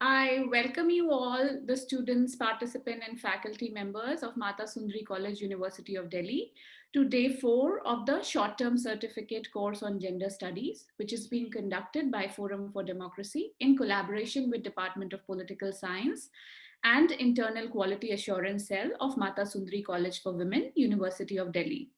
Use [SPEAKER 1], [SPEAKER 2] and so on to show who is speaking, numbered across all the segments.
[SPEAKER 1] I welcome you all, the students, participants, and faculty members of Mata Sundari College, University of Delhi, to day 4 of the short-term certificate course on gender studies, which is being conducted by Forum for Democracy in collaboration with Department of Political Science and Internal Quality Assurance Cell of Mata Sundari College for Women, University of Delhi.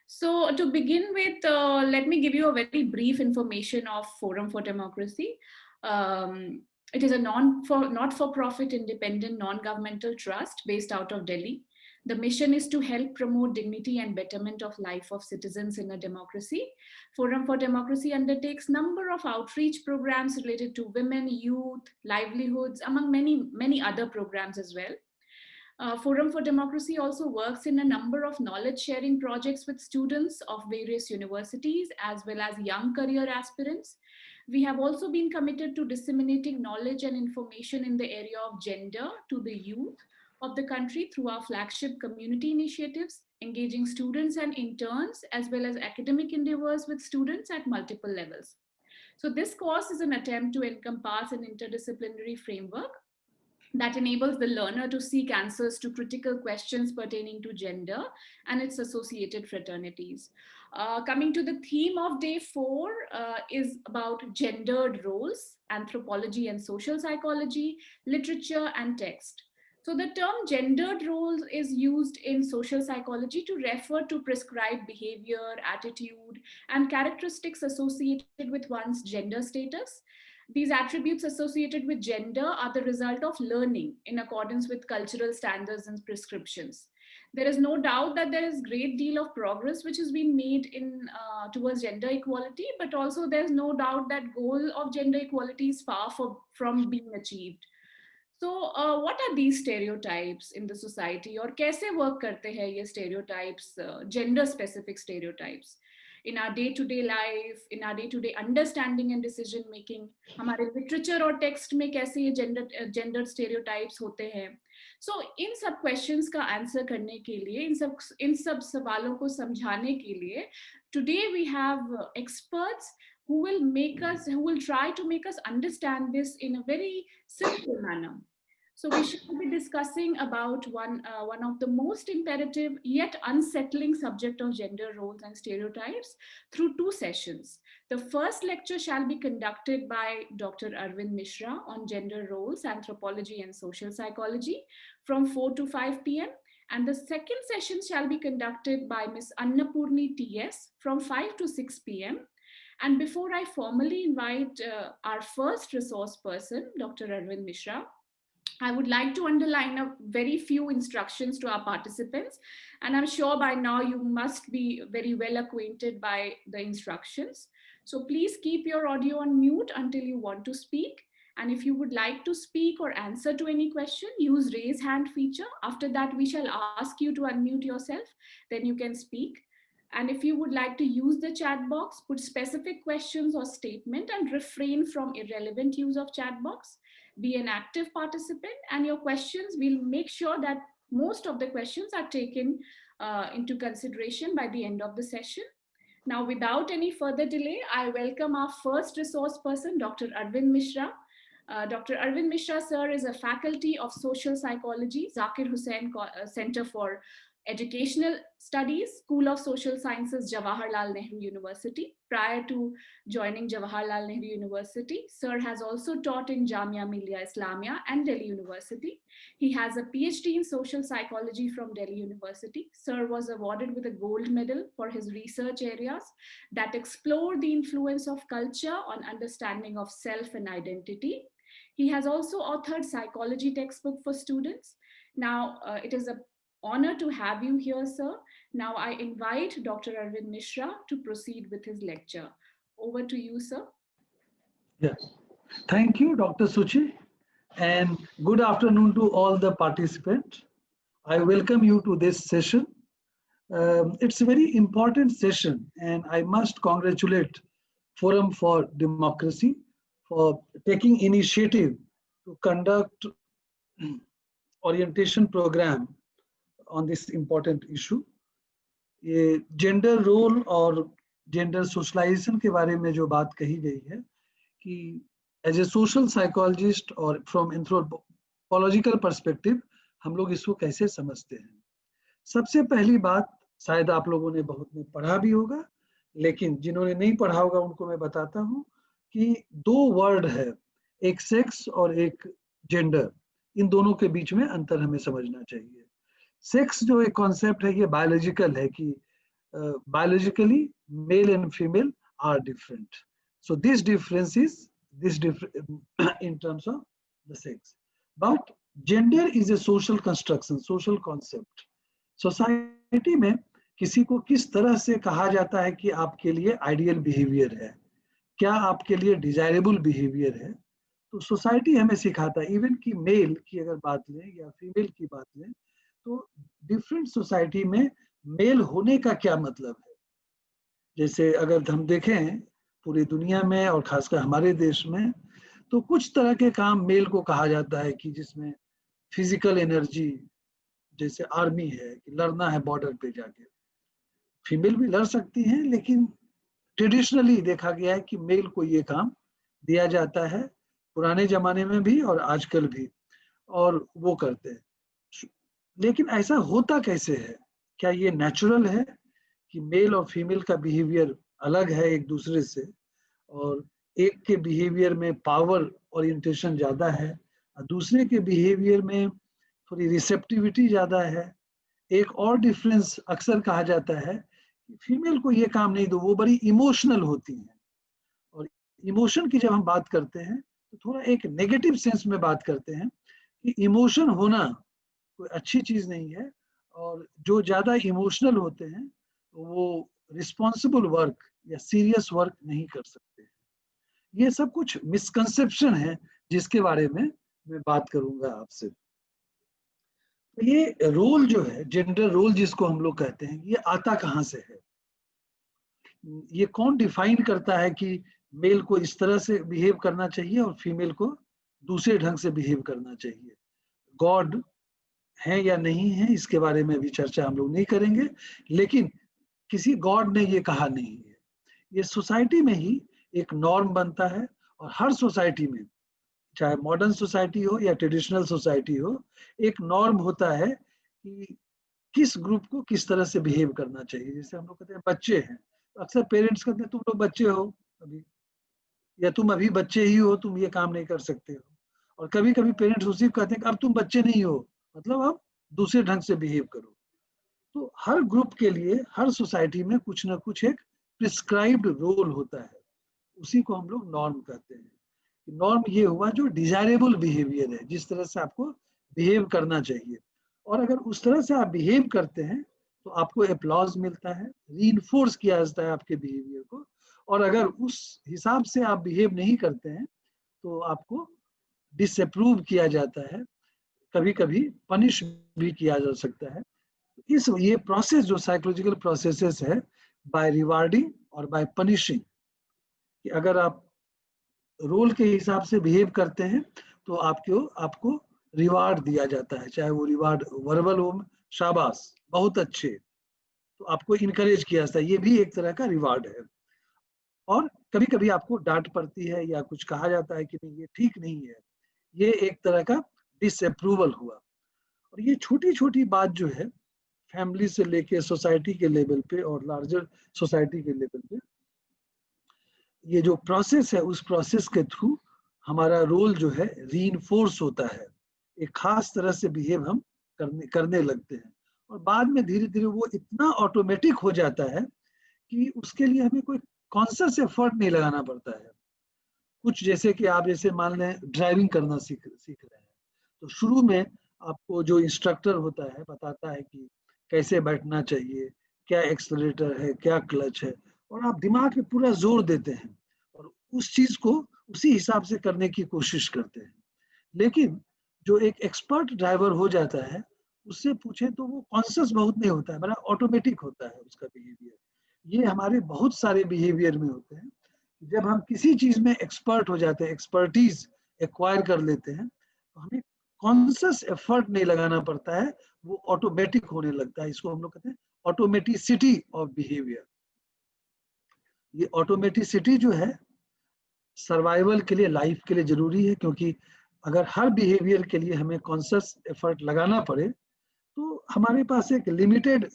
[SPEAKER 1] So to begin with, let me give you a very brief information of Forum for Democracy. Um, it is a not-for-profit independent non-governmental trust based out of Delhi. The mission is to help promote dignity and betterment of life of citizens in a democracy. Forum for Democracy undertakes number of outreach programs related to women, youth, livelihoods, among many other programs as well. Forum for Democracy also works in a number of knowledge sharing projects with students of various universities as well as young career aspirants. We have also been committed to disseminating knowledge and information in the area of gender to the youth of the country through our flagship community initiatives, engaging students and interns as well as academic endeavors with students at multiple levels. So this course is an attempt to encompass an interdisciplinary framework that enables the learner to seek answers to critical questions pertaining to gender and its associated fraternities. Coming to the theme of day 4 is about gendered roles, anthropology and social psychology, literature and text. So the term gendered roles is used in social psychology to refer to prescribed behavior, attitude, and characteristics associated with one's gender status. These attributes associated with gender are the result of learning in accordance with cultural standards and prescriptions. There is no doubt that there is great deal of progress which has been made in towards gender equality, but also there's no doubt that goal of gender equality is from being achieved. So, what are these stereotypes in the society, और कैसे work करते हैं ये stereotypes, gender specific stereotypes? In our day-to-day life, in our day-to-day understanding and decision making, हमारे literature और text में कैसे ये gender stereotypes होते हैं? So इन सब questions का answer करने के लिए, इन सब सवालों को समझाने के लिए, today we have experts who will try to make us understand this in a very simple manner. So we shall be discussing about one of the most imperative yet unsettling subject of gender roles and stereotypes through 2 sessions. The first lecture shall be conducted by Dr. Arvind Mishra on gender roles, anthropology and social psychology from 4 to 5 p.m. And the second session shall be conducted by Ms. Annapurni T.S. from 5 to 6 p.m. And before I formally invite our first resource person, Dr. Arvind Mishra, I would like to underline a very few instructions to our participants. And I'm sure by now you must be very well acquainted by the instructions. So please keep your audio on mute until you want to speak. And if you would like to speak or answer to any question, use raise hand feature. After that, we shall ask you to unmute yourself. Then you can speak. And if you would like to use the chat box, put specific questions or statement and refrain from irrelevant use of chat box. Be an active participant, and your questions, we'll make sure that most of the questions are taken into consideration by the end of the session. Now, without any further delay, I welcome our first resource person, Dr. Arvind Mishra. Dr. Arvind Mishra, sir, is a faculty of social psychology, Zakir Hussain Center for Educational Studies, School of Social Sciences, Jawaharlal Nehru University. Prior to joining Jawaharlal Nehru University, sir has also taught in Jamia Millia Islamia and Delhi University. He has a PhD in social psychology from Delhi University. Sir was awarded with a gold medal for his research areas that explore the influence of culture on understanding of self and identity. He has also authored psychology textbook for students. Now, it is a honor to have you here, sir. Now I invite Dr. Arvind Mishra to proceed with his lecture. Over to you, sir.
[SPEAKER 2] Yes. Thank you, Dr. Suchi, and good afternoon to all the participants. I welcome you to this session. It's a very important session, and I must congratulate Forum for Democracy for taking initiative to conduct orientation program on this important issue. Gender role और gender socialization के बारे में जो बात कही गई है कि एज ए सोशल साइकोलॉजिस्ट और फ्रॉम एंथ्रोपोलॉजिकल पर्सपेक्टिव हम लोग इसको कैसे समझते हैं। सबसे पहली बात, शायद आप लोगों ने बहुत ने पढ़ा भी होगा, लेकिन जिन्होंने नहीं पढ़ा होगा उनको मैं बताता हूँ कि दो वर्ड है, एक सेक्स और एक जेंडर। इन दोनों के बीच में अंतर हमें समझना चाहिए। सेक्स जो एक कॉन्सेप्ट है, ये बायोलॉजिकल है कि biologically male and female are different. So this difference is in terms of the sex. But gender is a social construction, social concept. Society में किसी को किस तरह से कहा जाता है कि आपके लिए आइडियल बिहेवियर है, क्या आपके लिए डिजायरेबल बिहेवियर है, तो सोसाइटी हमें सिखाता है। इवन कि मेल की अगर बात लें या फीमेल की बात लें, तो डिफरेंट सोसाइटी में मेल होने का क्या मतलब है। जैसे अगर हम देखें पूरी दुनिया में और खासकर हमारे देश में, तो कुछ तरह के काम मेल को कहा जाता है कि जिसमें फिजिकल एनर्जी, जैसे आर्मी है कि लड़ना है बॉर्डर पे जाके, फीमेल भी लड़ सकती हैं, लेकिन ट्रेडिशनली देखा गया है कि मेल को ये काम दिया जाता है, पुराने जमाने में भी और आजकल भी, और वो करते हैं। लेकिन ऐसा होता कैसे है? क्या ये नेचुरल है कि मेल और फीमेल का बिहेवियर अलग है एक दूसरे से, और एक के बिहेवियर में पावर ओरिएंटेशन ज्यादा है और दूसरे के बिहेवियर में थोड़ी रिसेप्टिविटी ज्यादा है। एक और डिफरेंस अक्सर कहा जाता है कि फीमेल को ये काम नहीं दो, वो बड़ी इमोशनल होती हैं। और इमोशन की जब हम बात करते हैं तो थोड़ा एक नेगेटिव सेंस में बात करते हैं कि इमोशन होना कोई अच्छी चीज नहीं है, और जो ज्यादा इमोशनल होते हैं वो रिस्पॉन्सिबल वर्क या सीरियस वर्क नहीं कर सकते। ये सब कुछ मिसकंसेप्शन है जिसके बारे में मैं बात करूंगा आपसे। तो ये रोल जो है, जेंडर रोल जिसको हम लोग कहते हैं, ये आता कहाँ से है? ये कौन डिफाइन करता है कि मेल को इस तरह से बिहेव करना चाहिए और फीमेल को दूसरे ढंग से बिहेव करना चाहिए? गॉड है या नहीं है, इसके बारे में भी चर्चा हम लोग नहीं करेंगे, लेकिन किसी गॉड ने ये कहा नहीं है। ये सोसाइटी में ही एक नॉर्म बनता है, और हर सोसाइटी में, चाहे मॉडर्न सोसाइटी हो या ट्रेडिशनल सोसाइटी हो, एक नॉर्म होता है कि किस ग्रुप को किस तरह से बिहेव करना चाहिए। जैसे हम लोग कहते हैं बच्चे हैं, तो अक्सर पेरेंट्स कहते हैं तुम लोग बच्चे हो अभी, या तुम अभी बच्चे ही हो, तुम ये काम नहीं कर सकते हो। और कभी कभी पेरेंट्स उसी को कहते हैं कि अब तुम बच्चे नहीं हो, मतलब अब दूसरे ढंग से बिहेव करो। तो हर ग्रुप के लिए, हर सोसाइटी में कुछ ना कुछ एक प्रिस्क्राइब्ड रोल होता है, उसी को हम लोग नॉर्म कहते हैं। नॉर्म ये हुआ जो डिजायरेबल बिहेवियर है, जिस तरह से आपको बिहेव करना चाहिए, और अगर उस तरह से आप बिहेव करते हैं तो आपको अप्लॉज मिलता है, रीइंफोर्स किया जाता है आपके बिहेवियर को। और अगर उस हिसाब से आप बिहेव नहीं करते हैं तो आपको डिसअप्रूव किया जाता है, कभी कभी पनिश भी किया जा सकता है। इस ये प्रोसेस जो साइकोलॉजिकल प्रोसेसेस है, बाय रिवार्डिंग और बाय पनिशिंग, कि अगर आप रोल के हिसाब से बिहेव करते हैं तो आपको रिवार्ड दिया जाता है, चाहे वो रिवार्ड वर्बल हो, शाबाश बहुत अच्छे, तो आपको इनकरेज किया जाता है, ये भी एक तरह का रिवार्ड है। और कभी कभी आपको डांट पड़ती है या कुछ कहा जाता है कि नहीं ये ठीक नहीं है, ये एक तरह का डिसअप्रूवल हुआ। और ये छोटी छोटी बात जो है, फैमिली से लेके सोसाइटी के लेवल पे और लार्जर सोसाइटी के लेवल पे, ये जो प्रोसेस है उस प्रोसेस के थ्रू हमारा रोल जो है रीइंफोर्स होता है, एक खास तरह से बिहेव हम करने लगते हैं, और बाद में धीरे धीरे वो इतना ऑटोमेटिक हो जाता है कि उसके लिए हमें कोई कॉन्शियस एफर्ट नहीं लगाना पड़ता है। कुछ जैसे कि आप जैसे मान लें ड्राइविंग करना सीख रहे हैं, तो शुरू में आपको जो इंस्ट्रक्टर होता है बताता है कि कैसे बैठना चाहिए, क्या एक्सेलरेटर है, क्या क्लच है, और आप दिमाग में पूरा जोर देते हैं और उस चीज को उसी हिसाब से करने की कोशिश करते हैं। लेकिन जो एक एक्सपर्ट ड्राइवर हो जाता है, उससे पूछे तो वो कॉन्शियस बहुत नहीं होता है, बड़ा ऑटोमेटिक होता है उसका बिहेवियर। ये हमारे बहुत सारे बिहेवियर में होते हैं। जब हम किसी चीज में एक्सपर्ट हो जाते हैं, एक्सपर्टीज एक्वायर कर लेते हैं, तो हमें कॉन्शियस एफर्ट नहीं लगाना पड़ता है, वो ऑटोमेटिक होने लगता है। इसको हम लोग कहते हैं ऑटोमेटिसिटी ऑफ बिहेवियर। ये ऑटोमेटिसिटी जो है सर्वाइवल के लिए, लाइफ के लिए जरूरी है, क्योंकि अगर हर बिहेवियर के लिए हमें कॉन्शियस एफर्ट लगाना पड़े तो हमारे पास एक लिमिटेड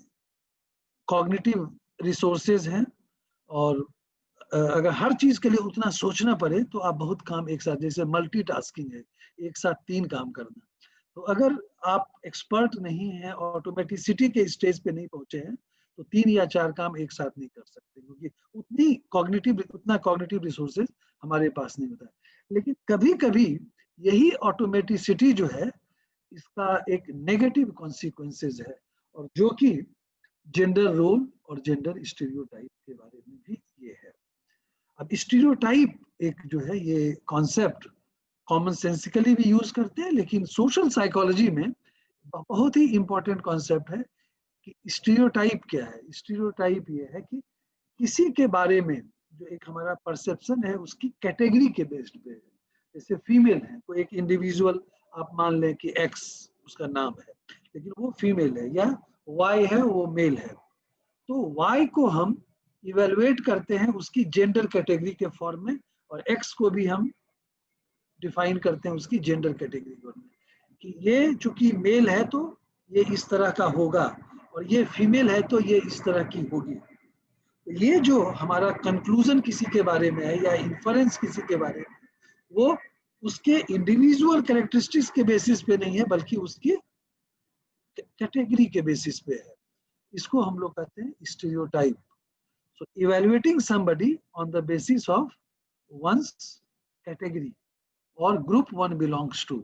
[SPEAKER 2] कॉग्निटिव रिसोर्सेज हैं, और अगर हर चीज के लिए उतना सोचना पड़े तो आप बहुत काम एक साथ, जैसे मल्टीटास्किंग है, एक साथ 3 काम करना, तो अगर आप एक्सपर्ट नहीं है, ऑटोमेटिसिटी के स्टेज पे नहीं पहुंचे हैं, तो 3 या 4 काम एक साथ नहीं कर सकते, क्योंकि उतना कॉग्निटिव रिसोर्सेज हमारे पास नहीं होता है। लेकिन कभी कभी यही ऑटोमेटिसिटी जो है, इसका एक नेगेटिव कॉन्सिक्वेंसेज है, और जो कि जेंडर रोल और जेंडर स्टीरियोटाइप के बारे में भी ये है। अब स्टीरियोटाइप एक जो है, ये कॉन्सेप्ट कॉमन सेंसिकली भी यूज करते हैं, लेकिन सोशल साइकोलॉजी में बहुत ही इंपॉर्टेंट कॉन्सेप्ट है कि स्टीरियोटाइप क्या है। स्टीरियोटाइप ये है कि किसी के बारे में जो एक हमारा परसेप्शन है, उसकी कैटेगरी के बेस्ड पे है। जैसे फीमेल है, तो एक इंडिविजुअल आप मान लें कि एक्स उसका नाम है, लेकिन वो फीमेल है, या वाई है वो मेल है, तो वाई को हम इवेलुएट करते हैं उसकी जेंडर कैटेगरी के फॉर्म में, और एक्स को भी हम डिफाइन करते हैं उसकी जेंडर कैटेगरी के फॉर्म में, कि ये चूंकि मेल है तो ये इस तरह का होगा, और ये फीमेल है तो ये इस तरह की होगी। तो ये जो हमारा कंक्लूजन किसी के बारे में है, या इन्फरेंस किसी के बारे में, वो उसके इंडिविजुअल कैरेक्टरिस्टिक्स के बेसिस पे नहीं है, बल्कि उसकी कैटेगरी के बेसिस पे है। इसको हम लोग कहते हैं stereotype. So evaluating somebody on the basis of one's category और group one belongs to,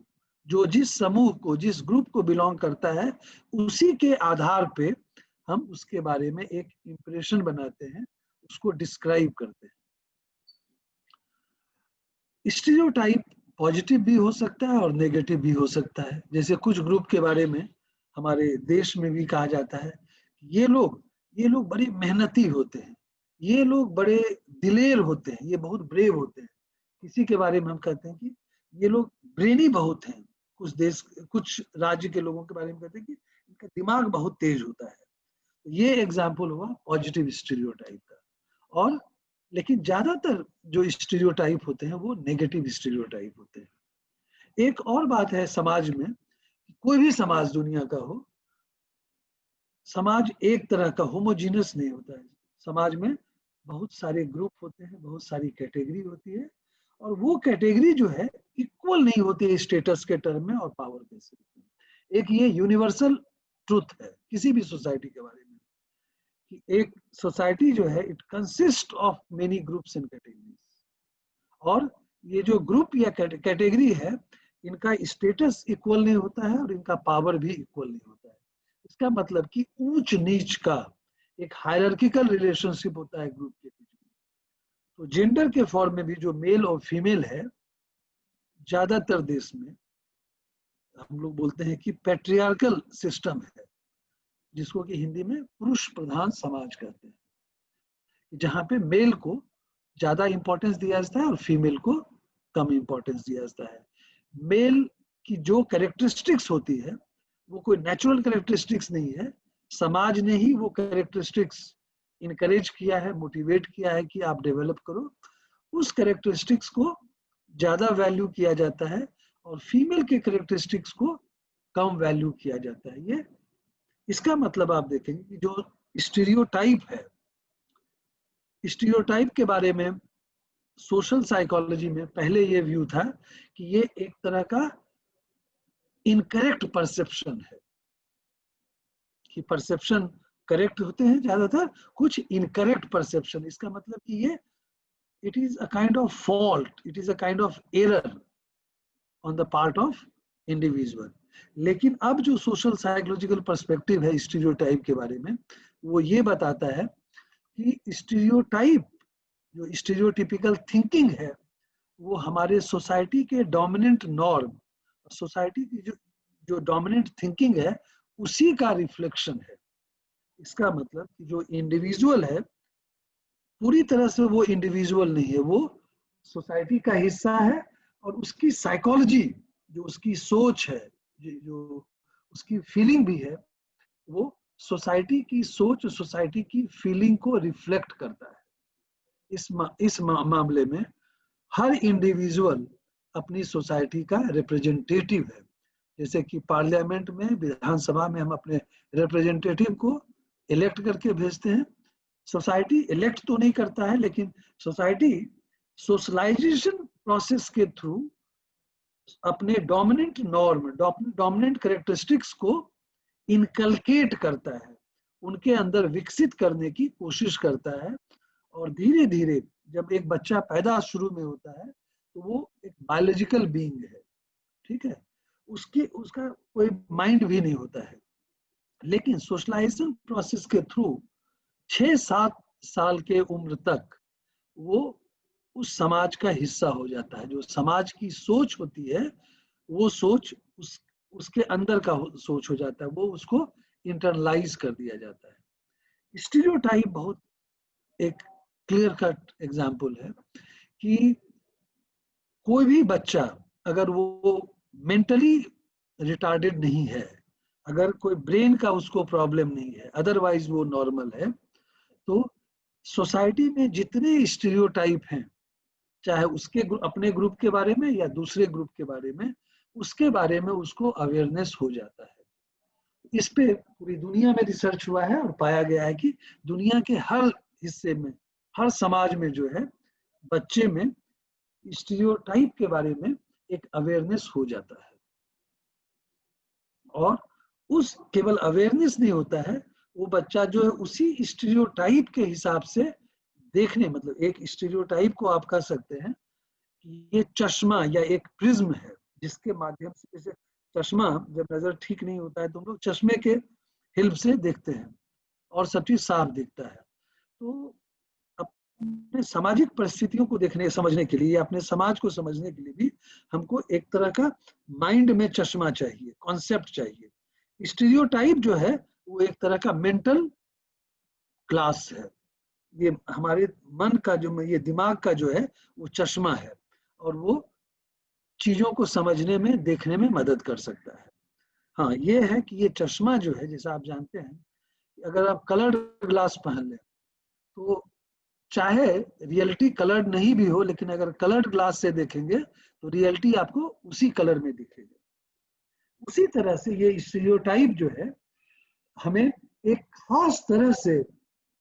[SPEAKER 2] जो जिस समूह को, जिस ग्रुप को बिलोंग करता है, उसी के आधार पे हम उसके बारे में एक इंप्रेशन बनाते हैं, उसको डिस्क्राइब करते हैं। स्टीरियोटाइप पॉजिटिव भी हो सकता है और नेगेटिव भी हो सकता है। जैसे कुछ ग्रुप के बारे में हमारे देश में भी कहा जाता है, ये लोग बड़े मेहनती होते हैं, ये लोग बड़े दिलेर होते हैं, ये बहुत ब्रेव होते हैं। किसी के बारे में हम कहते हैं कि ये लोग ब्रेनी बहुत हैं। कुछ राज्य के लोगों के बारे में कहते हैं कि इनका दिमाग बहुत तेज होता है। ये एग्जाम्पल हुआ पॉजिटिव स्टीरियोटाइप का। और लेकिन ज्यादातर जो स्टीरियोटाइप होते हैं वो नेगेटिव स्टीरियोटाइप होते हैं। एक और बात है समाज में, कोई भी समाज दुनिया का हो, समाज एक तरह का होमोजीनस नहीं होता है। समाज में बहुत सारे ग्रुप होते हैं, बहुत सारी कैटेगरी होती है, और वो कैटेगरी जो है इक्वल नहीं होती है स्टेटस के टर्म में और पावर के से। एक ये यूनिवर्सल ट्रुथ है किसी भी सोसाइटी के बारे में, कि एक सोसाइटी जो है it consist of many groups and categories, और ये जो ग्रुप या कैटेगरी है, इनका स्टेटस इक्वल नहीं होता है और इनका पावर भी इक्वल नहीं होता है। इसका मतलब कि ऊंच नीच का एक हायरार्किकल रिलेशनशिप होता है ग्रुप के बीच में। तो जेंडर के फॉर्म में भी जो मेल और फीमेल है, ज्यादातर देश में हम लोग बोलते हैं कि पैट्रियार्कल सिस्टम है, जिसको कि हिंदी में पुरुष प्रधान समाज कहते हैं, जहां पे मेल को ज्यादा इंपॉर्टेंस दिया जाता है और फीमेल को कम इंपॉर्टेंस दिया जाता है। मेल की जो कैरेक्टरिस्टिक्स होती है वो कोई नेचुरल कैरेक्टरिस्टिक्स नहीं है, समाज ने ही वो कैरेक्टरिस्टिक्स इनकरेज किया है, मोटिवेट किया है कि आप डेवलप करो। उस कैरेक्टरिस्टिक्स को ज्यादा वैल्यू किया जाता है और फीमेल के कैरेक्टरिस्टिक्स को कम वैल्यू किया जाता है। ये इसका मतलब आप देखेंगे कि जो स्टीरियोटाइप है, स्टीरियोटाइप के बारे में सोशल साइकोलॉजी में पहले ये व्यू था कि ये एक तरह का इनकरेक्ट परसेप्शन है, कि परसेप्शन करेक्ट होते हैं ज्यादातर, कुछ इनकरेक्ट परसेप्शन। इसका मतलब कि ये it is a kind of fault, it is a kind of error on the part of individual. लेकिन अब जो सोशल साइकोलॉजिकल पर्सपेक्टिव है स्टीरियोटाइप के बारे में, वो ये बताता है कि स्टीरियोटाइप, जो स्टीरियोटिपिकल थिंकिंग है, वो हमारे सोसाइटी के डोमिनेंट नॉर्म, सोसाइटी की जो डोमिनेंट थिंकिंग है उसी का रिफ्लेक्शन है। इसका मतलब कि जो इंडिविजुअल है पूरी तरह से वो इंडिविजुअल नहीं है, वो सोसाइटी का हिस्सा है, और उसकी साइकोलॉजी, जो उसकी सोच है, जो उसकी फीलिंग भी है, वो सोसाइटी की सोच, सोसाइटी की फीलिंग को रिफ्लेक्ट करता है। इस मामले में हर इंडिविजुअल अपनी सोसाइटी का रिप्रेजेंटेटिव है। जैसे कि पार्लियामेंट में, विधानसभा में हम अपने रिप्रेजेंटेटिव को इलेक्ट करके भेजते हैं। सोसाइटी इलेक्ट तो नहीं करता है, लेकिन सोसाइटी सोशलाइजेशन प्रोसेस के थ्रू अपने डोमिनेंट नॉर्म, डोमिनेंट कैरेक्टरिस्टिक्स को इनकलकेट करता है, उनके अंदर विकसित करने की कोशिश करता है। और धीरे धीरे जब एक बच्चा पैदा शुरू में होता है तो वो एक बायोलॉजिकल बीइंग है, ठीक है, उसका कोई माइंड भी नहीं होता है। लेकिन सोशलाइजेशन प्रोसेस के थ्रू 6-7 साल के उम्र तक वो उस समाज का हिस्सा हो जाता है। जो समाज की सोच होती है वो सोच उसके अंदर का सोच हो जाता है, वो उसको इंटरनलाइज कर दिया जाता है। स्टीरियोटाइप बहुत एक क्लियर कट एग्जाम्पल है कि कोई भी बच्चा अगर वो मेंटली रिटार्डेड नहीं है, अगर कोई ब्रेन का उसको प्रॉब्लम नहीं है, अदरवाइज वो नॉर्मल है, तो सोसाइटी में जितने स्टीरियोटाइप हैं, चाहे उसके अपने ग्रुप के बारे में या दूसरे ग्रुप के बारे में, उसके बारे में उसको अवेयरनेस हो जाता है। इस पे पूरी दुनिया में रिसर्च हुआ है और पाया गया है कि दुनिया के हर हिस्से में, हर समाज में जो है, बच्चे में स्टीरियोटाइप के बारे में एक अवेयरनेस हो जाता है। और उस केवल अवेयरनेस नहीं होता है, वो बच्चा जो है उसी स्टीरियोटाइप के हिसाब से देखने, मतलब एक स्टीरियोटाइप को आप कह सकते हैं कि ये चश्मा या एक प्रिज्म है जिसके माध्यम से, जैसे चश्मा जब नजर ठीक नहीं होता है तो हम लोग चश्मे के हेल्प से देखते हैं और सब चीज साफ दिखता है। तो अपने सामाजिक परिस्थितियों को देखने समझने के लिए, अपने समाज को समझने के लिए भी हमको एक तरह का माइंड में चश्मा चाहिए, कॉन्सेप्ट चाहिए। स्टीरियोटाइप जो है वो एक तरह का मेंटल ग्लास है, ये हमारे मन का जो, ये दिमाग का जो है वो चश्मा है, और वो चीजों को समझने में, देखने में मदद कर सकता है। हाँ, ये है कि ये चश्मा जो है, जैसा आप जानते हैं, अगर आप कलर्ड ग्लास पहन लें तो चाहे रियलिटी कलर्ड नहीं भी हो, लेकिन अगर कलर्ड ग्लास से देखेंगे तो रियलिटी आपको उसी कलर में दिखेगी। उसी तरह से ये स्टीरियोटाइप जो है हमें एक खास तरह से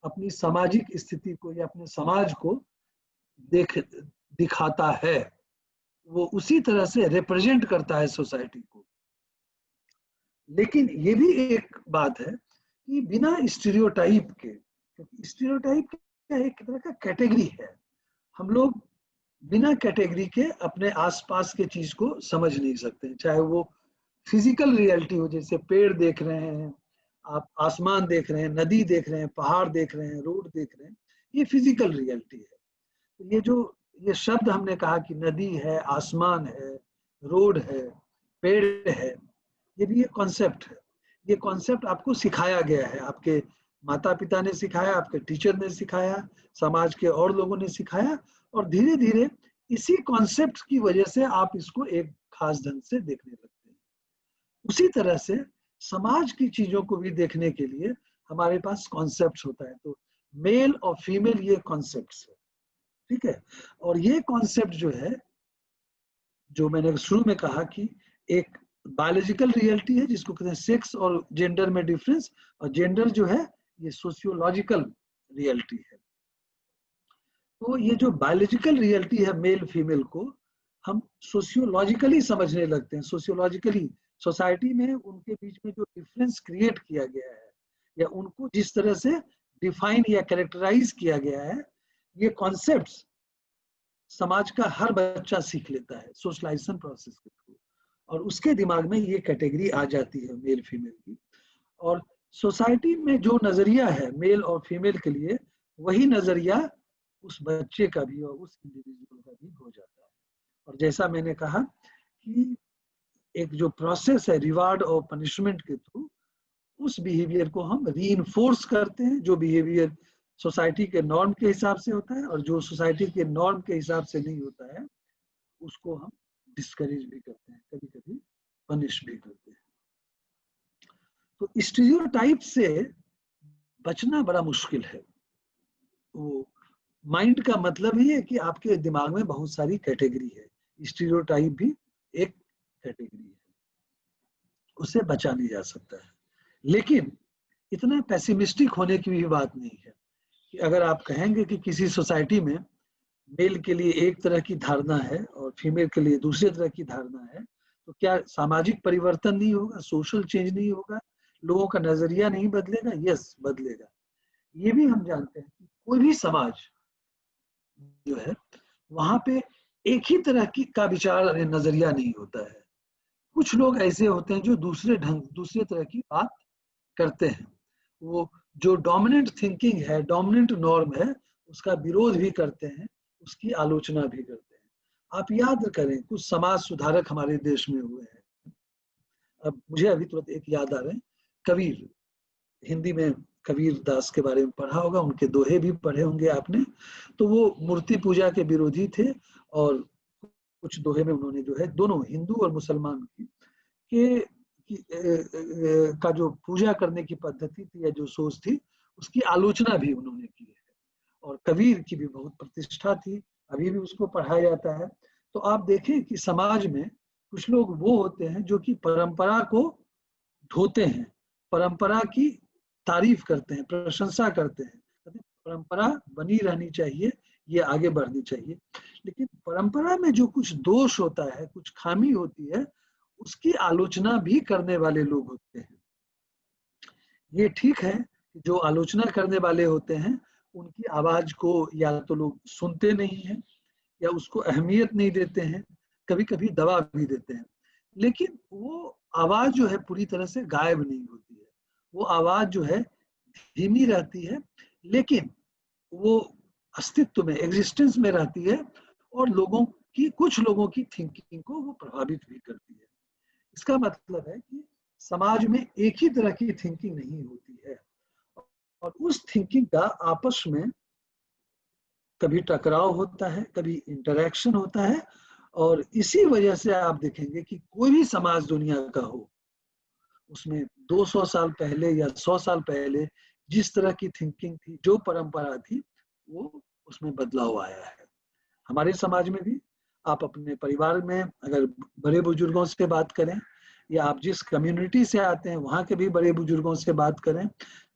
[SPEAKER 2] अपनी सामाजिक स्थिति को या अपने समाज को दिखाता है, वो उसी तरह से रिप्रेजेंट करता है सोसाइटी को। लेकिन ये भी एक बात है कि बिना स्टीरियोटाइप के, क्योंकि स्टीरियोटाइप एक तरह का कैटेगरी है, हम लोग बिना कैटेगरी के अपने आसपास के चीज को समझ नहीं सकते, चाहे वो फिजिकल रियलिटी हो, जैसे पेड़ देख रहे हैं आप, आसमान देख रहे हैं, नदी देख रहे हैं, पहाड़ देख रहे हैं, रोड देख रहे हैं, ये फिजिकल रियलिटी है। तो ये जो ये शब्द हमने कहा कि नदी है, आसमान है, रोड है, पेड़ है, ये भी एक कॉन्सेप्ट है। ये कॉन्सेप्ट आपको सिखाया गया है, आपके माता पिता ने सिखाया, आपके टीचर ने सिखाया, समाज के और लोगों ने सिखाया, और धीरे धीरे इसी कॉन्सेप्ट की वजह से आप इसको एक खास ढंग से देखने लगते हैं। उसी तरह से समाज की चीजों को भी देखने के लिए हमारे पास कॉन्सेप्ट होता है। तो मेल और फीमेल ये कॉन्सेप्ट है, ठीक है। और ये कॉन्सेप्ट जो है, जो मैंने शुरू में कहा कि एक बायोलॉजिकल रियलिटी है जिसको कहते हैं सेक्स और जेंडर में डिफरेंस, और जेंडर जो है ये सोशियोलॉजिकल रियलिटी है। तो ये जो बायोलॉजिकल रियलिटी है मेल फीमेल को हम सोशियोलॉजिकली समझने लगते हैं। सोशियोलॉजिकली सोसाइटी में उनके बीच में जो डिफरेंस क्रिएट किया गया है, या उनको जिस तरह से डिफाइन या कैरेक्टराइज किया गया है, ये कॉन्सेप्ट्स समाज का हर बच्चा सीख लेता है सोशलाइजेशन प्रोसेस के थ्रू, और उसके दिमाग में ये कैटेगरी आ जाती है मेल फीमेल की। और सोसाइटी में जो नजरिया है मेल और फीमेल के लिए, वही नजरिया उस बच्चे का भी और उस इंडिविजुअल का भी हो जाता है। और जैसा मैंने कहा कि एक जो प्रोसेस है रिवार्ड और पनिशमेंट के थ्रू, उस बिहेवियर को हम रीइंफोर्स करते हैं, जो बिहेवियर सोसाइटी के नॉर्म के हिसाब से होता है, और जो सोसाइटी के नॉर्म के हिसाब से नहीं होता है उसको हम डिस्करेज भी करते हैं, कभी कभी पनिश भी करते हैं। तो स्टीरियोटाइप से बचना बड़ा मुश्किल है। वो माइंड का मतलब ही है कि आपके दिमाग में बहुत सारी कैटेगरी है, स्टीरियोटाइप भी एक कैटेगरी है, उससे बचा नहीं जा सकता है। लेकिन इतना पेसिमिस्टिक होने की भी बात नहीं है कि अगर आप कहेंगे कि किसी सोसाइटी में मेल के लिए एक तरह की धारणा है और फीमेल के लिए दूसरे तरह की धारणा है, तो क्या सामाजिक परिवर्तन नहीं होगा, सोशल चेंज नहीं होगा, लोगों का नजरिया नहीं बदलेगा? यस, बदलेगा। ये भी हम जानते हैं कि कोई भी समाज जो है वहां पे एक ही तरह की का विचार नजरिया नहीं होता है। कुछ लोग ऐसे होते हैं जो दूसरे तरह की बात करते हैं। वो जो डोमिनेंट थिंकिंग है, डोमिनेंट नॉर्म है, उसका विरोध भी करते हैं, उसकी आलोचना भी करते हैं। आप याद करें, कुछ समाज सुधारक हमारे देश में हुए हैं। अब मुझे अभी तुरंत एक याद आ रहे हैं, कबीर। हिंदी में कबीर दास के बारे में पढ़ा होगा, उनके दोहे भी पढ़े होंगे आपने। तो वो मूर्ति पूजा के विरोधी थे और कुछ दोहे में उन्होंने जो है दोनों हिंदू और मुसलमान का जो पूजा करने की पद्धति थी या जो सोच थी, उसकी आलोचना भी उन्होंने की है। और कबीर की भी बहुत प्रतिष्ठा थी, अभी भी उसको पढ़ाया जाता है। तो आप देखें कि समाज में कुछ लोग वो होते हैं जो कि परंपरा को ढोते हैं, परंपरा की तारीफ करते हैं, प्रशंसा करते हैं, परंपरा बनी रहनी चाहिए, ये आगे बढ़नी चाहिए। लेकिन परंपरा में जो कुछ दोष होता है, कुछ खामी होती है, उसकी आलोचना भी करने वाले लोग होते हैं। ये ठीक है कि जो आलोचना करने वाले होते हैं उनकी आवाज को या तो लोग सुनते नहीं हैं या उसको अहमियत नहीं देते हैं, कभी कभी दबा भी देते हैं। लेकिन वो आवाज जो है पूरी तरह से गायब नहीं होती है, वो आवाज जो है धीमी रहती है, लेकिन वो अस्तित्व में, एग्जिस्टेंस में रहती है और कुछ लोगों की थिंकिंग को वो प्रभावित भी करती है। इसका मतलब है कि समाज में एक ही तरह की थिंकिंग नहीं होती है और उस थिंकिंग का आपस में कभी टकराव होता है, कभी इंटरेक्शन होता है। और इसी वजह से आप देखेंगे कि कोई भी समाज दुनिया का हो, उसमें 200 साल पहले या 100 साल पहले जिस तरह की थिंकिंग थी, जो परंपरा थी, वो उसमें बदलाव आया है। हमारे समाज में भी आप अपने परिवार में अगर बड़े बुजुर्गों से बात करें या आप जिस कम्युनिटी से आते हैं वहाँ के भी बड़े बुजुर्गों से बात करें,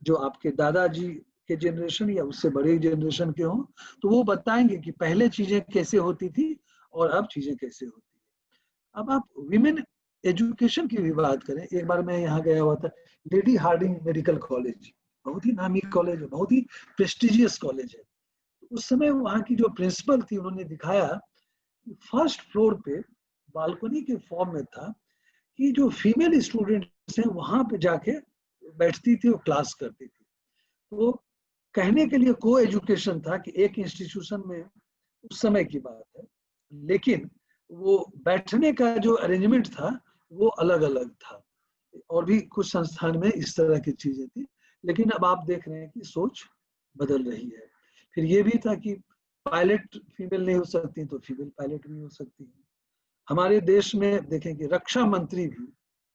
[SPEAKER 2] जो आपके दादाजी के जनरेशन या उससे बड़े जनरेशन के हों, तो वो बताएंगे कि पहले चीजें कैसे होती थी और अब चीजें कैसे होती है। अब आप विमेन एजुकेशन की भी बात करें, एक बार मैं यहाँ गया हुआ था, लेडी हार्डिंग मेडिकल कॉलेज, बहुत ही नामी कॉलेज है, बहुत ही प्रेस्टिजियस कॉलेज है। उस समय वहाँ की जो प्रिंसिपल थी, उन्होंने दिखाया कि फर्स्ट फ्लोर पे बालकनी के फॉर्म में था कि जो फीमेल स्टूडेंट्स हैं वहां पे जाके बैठती थी और क्लास करती थी। तो कहने के लिए को एजुकेशन था कि एक इंस्टीट्यूशन में, उस समय की बात है, लेकिन वो बैठने का जो अरेंजमेंट था वो अलग अलग था। और भी कुछ संस्थान में इस तरह की चीजें थी, लेकिन अब आप देख रहे हैं कि सोच बदल रही है। फिर ये भी था कि पायलट फीमेल नहीं हो सकती तो फीमेल पायलट भी हो सकती है। हमारे देश में देखें कि रक्षा मंत्री भी,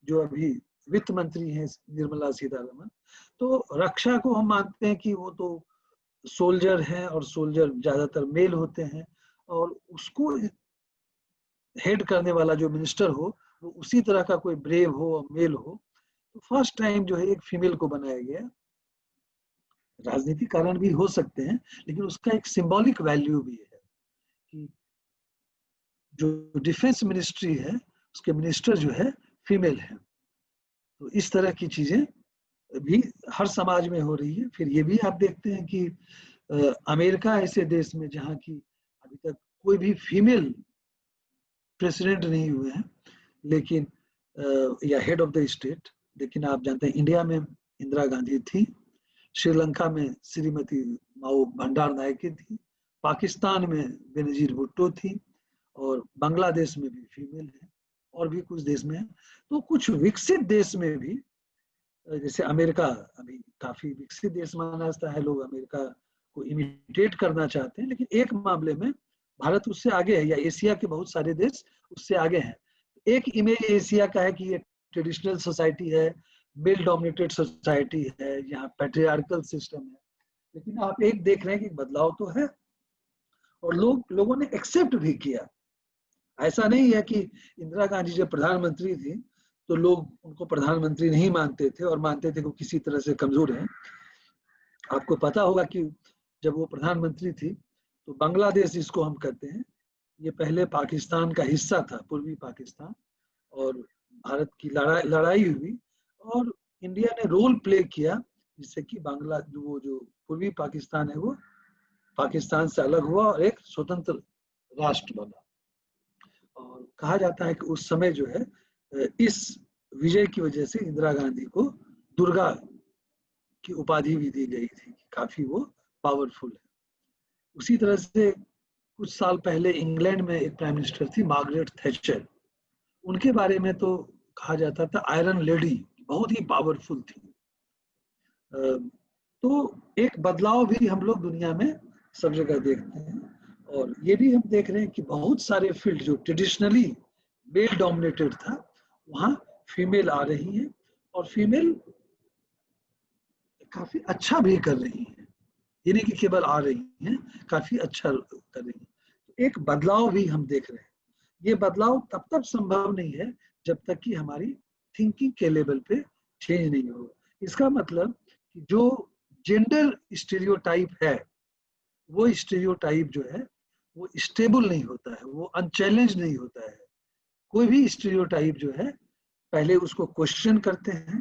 [SPEAKER 2] जो अभी वित्त मंत्री हैं निर्मला सीतारमन, तो रक्षा को हम मानते हैं कि वो तो सोल्जर हैं और सोल्जर ज्यादातर मेल होते हैं, और उसको हेड करने वाला जो मिनिस्टर हो वो उसी तरह का कोई ब्रेव हो और मेल हो। तो फर्स्ट टाइम जो है एक फीमेल को बनाया गया। राजनीतिक कारण भी हो सकते हैं, लेकिन उसका एक सिंबॉलिक वैल्यू भी है कि जो डिफेंस मिनिस्ट्री है उसके मिनिस्टर जो है फीमेल है। तो इस तरह की चीजें भी हर समाज में हो रही है। फिर ये भी आप देखते हैं कि अमेरिका ऐसे देश में जहाँ की अभी तक कोई भी फीमेल प्रेसिडेंट नहीं हुए हैं, लेकिन या हेड ऑफ द स्टेट, लेकिन आप जानते हैं इंडिया में इंदिरा गांधी थी, श्रीलंका में श्रीमती माओ भंडार नायके थी, पाकिस्तान में बेनजीर भुट्टो थी, और बांग्लादेश में भी फीमेल है, और भी कुछ देश में है। तो कुछ विकसित देश में भी, जैसे अमेरिका अभी काफी विकसित देश माना जाता है, लोग अमेरिका को इमिटेट करना चाहते हैं, लेकिन एक मामले में भारत उससे आगे है, या एशिया के बहुत सारे देश उससे आगे हैं। एक इमेज एशिया का है कि ये ट्रेडिशनल सोसाइटी है, मेल डोमिनेटेड सोसाइटी है, यहाँ पैट्रियार्कल सिस्टम है। लेकिन आप एक देख रहे हैं कि बदलाव तो है, और लोगों ने एक्सेप्ट भी किया। ऐसा नहीं है कि इंदिरा गांधी जब प्रधानमंत्री थी तो लोग उनको प्रधानमंत्री नहीं मानते थे और मानते थे कि वो किसी तरह से कमजोर है। आपको पता होगा कि जब वो प्रधानमंत्री थी तो बांग्लादेश जिसको हम कहते हैं, ये पहले पाकिस्तान का हिस्सा था, पूर्वी पाकिस्तान, और भारत की लड़ाई हुई और इंडिया ने रोल प्ले किया जिससे कि वो जो पूर्वी पाकिस्तान है वो पाकिस्तान से अलग हुआ और एक स्वतंत्र राष्ट्र बना। और कहा जाता है कि उस समय जो है इस विजय की वजह से इंदिरा गांधी को दुर्गा की उपाधि भी दी गई थी, काफी वो पावरफुल है। उसी तरह से कुछ साल पहले इंग्लैंड में एक प्राइम मिनिस्टर थी मार्गरेट थैचर, उनके बारे में तो कहा जाता था आयरन लेडी, बहुत ही पावरफुल थी। तो एक बदलाव भी हम लोग दुनिया में सब जगह देखते हैं और ये भी हम देख रहे हैं कि बहुत सारे फील्ड जो ट्रेडिशनली मेल डोमिनेटेड था वहाँ फीमेल आ रही हैं और फीमेल काफी अच्छा भी कर रही हैं, ये नहीं कि केवल आ रही हैं, काफी अच्छा कर रही हैं। तो एक बदलाव भी हम देख रहे हैं। ये बदलाव तब तक संभव नहीं है जब तक कि हमारी थिंकिंग के लेवल पे चेंज नहीं हो। इसका मतलब कि जो जेंडर स्टीरियोटाइप है वो स्टीरियोटाइप जो है वो स्टेबल नहीं होता है, वो अनचैलेंज नहीं होता है। कोई भी स्टीरियोटाइप जो है पहले उसको क्वेश्चन करते हैं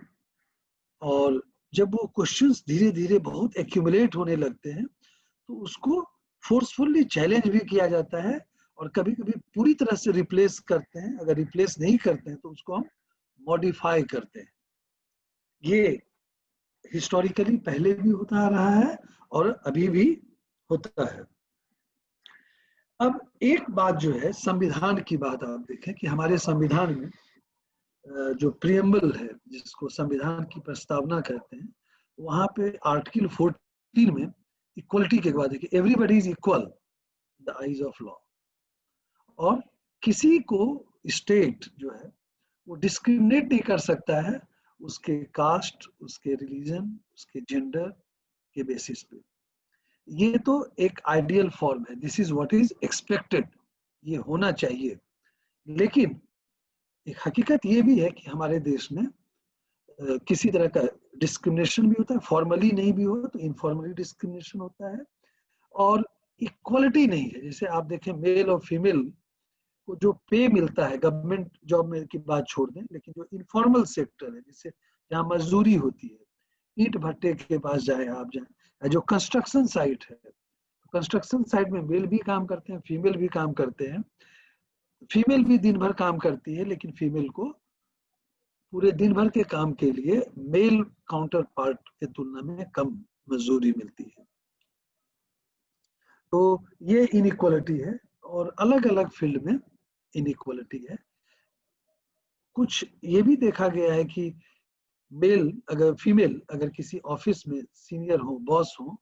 [SPEAKER 2] और जब वो क्वेश्चंस धीरे धीरे बहुत एक्यूमुलेट होने लगते हैं तो उसको फोर्सफुली चैलेंज भी किया जाता है और कभी कभी पूरी तरह से रिप्लेस करते हैं। अगर रिप्लेस नहीं करते हैं तो उसको हम मॉडिफाई करते हैं। ये हिस्टोरिकली पहले भी होता आ रहा है और अभी भी होता है। अब एक बात जो है संविधान की बात आप देखें कि हमारे संविधान में जो प्रियम्बल है जिसको संविधान की प्रस्तावना कहते हैं, वहां पे आर्टिकल 14 में इक्वलिटी के बाद देखिए everybody is equal in the eyes of law, और किसी को स्टेट जो है वो डिस्क्रिमिनेट नहीं कर सकता है उसके कास्ट, उसके रिलीजन, उसके जेंडर के बेसिस पे। ये तो एक आइडियल फॉर्म है, this is what is expected, ये होना चाहिए। लेकिन एक हकीकत ये भी है कि हमारे देश में किसी तरह का डिस्क्रिमिनेशन भी होता है, फॉर्मली नहीं भी हो तो इनफॉर्मली डिस्क्रिमिनेशन होता है और इक्वलिटी नहीं है। जैसे आप देखें मेल और फीमेल को जो पे मिलता है गवर्नमेंट जॉब में की बात छोड़ दें, लेकिन जो इनफॉर्मल सेक्टर है जिससे जहाँ मजदूरी होती है, ईंट भट्टे के पास जाए आप जाए, जो कंस्ट्रक्शन साइट है, कंस्ट्रक्शन साइट में मेल भी काम करते हैं, फीमेल भी काम करते हैं। फीमेल भी दिन भर काम करती है लेकिन फीमेल को पूरे दिन भर के काम के लिए मेल काउंटर पार्ट के तुलना में कम मजदूरी मिलती है। तो ये इनइक्वालिटी है और अलग अलग फील्ड में इनइक्वालिटी है। कुछ ये भी देखा गया है कि फीमेल अगर किसी ऑफिस में सीनियर हो, बॉस हो,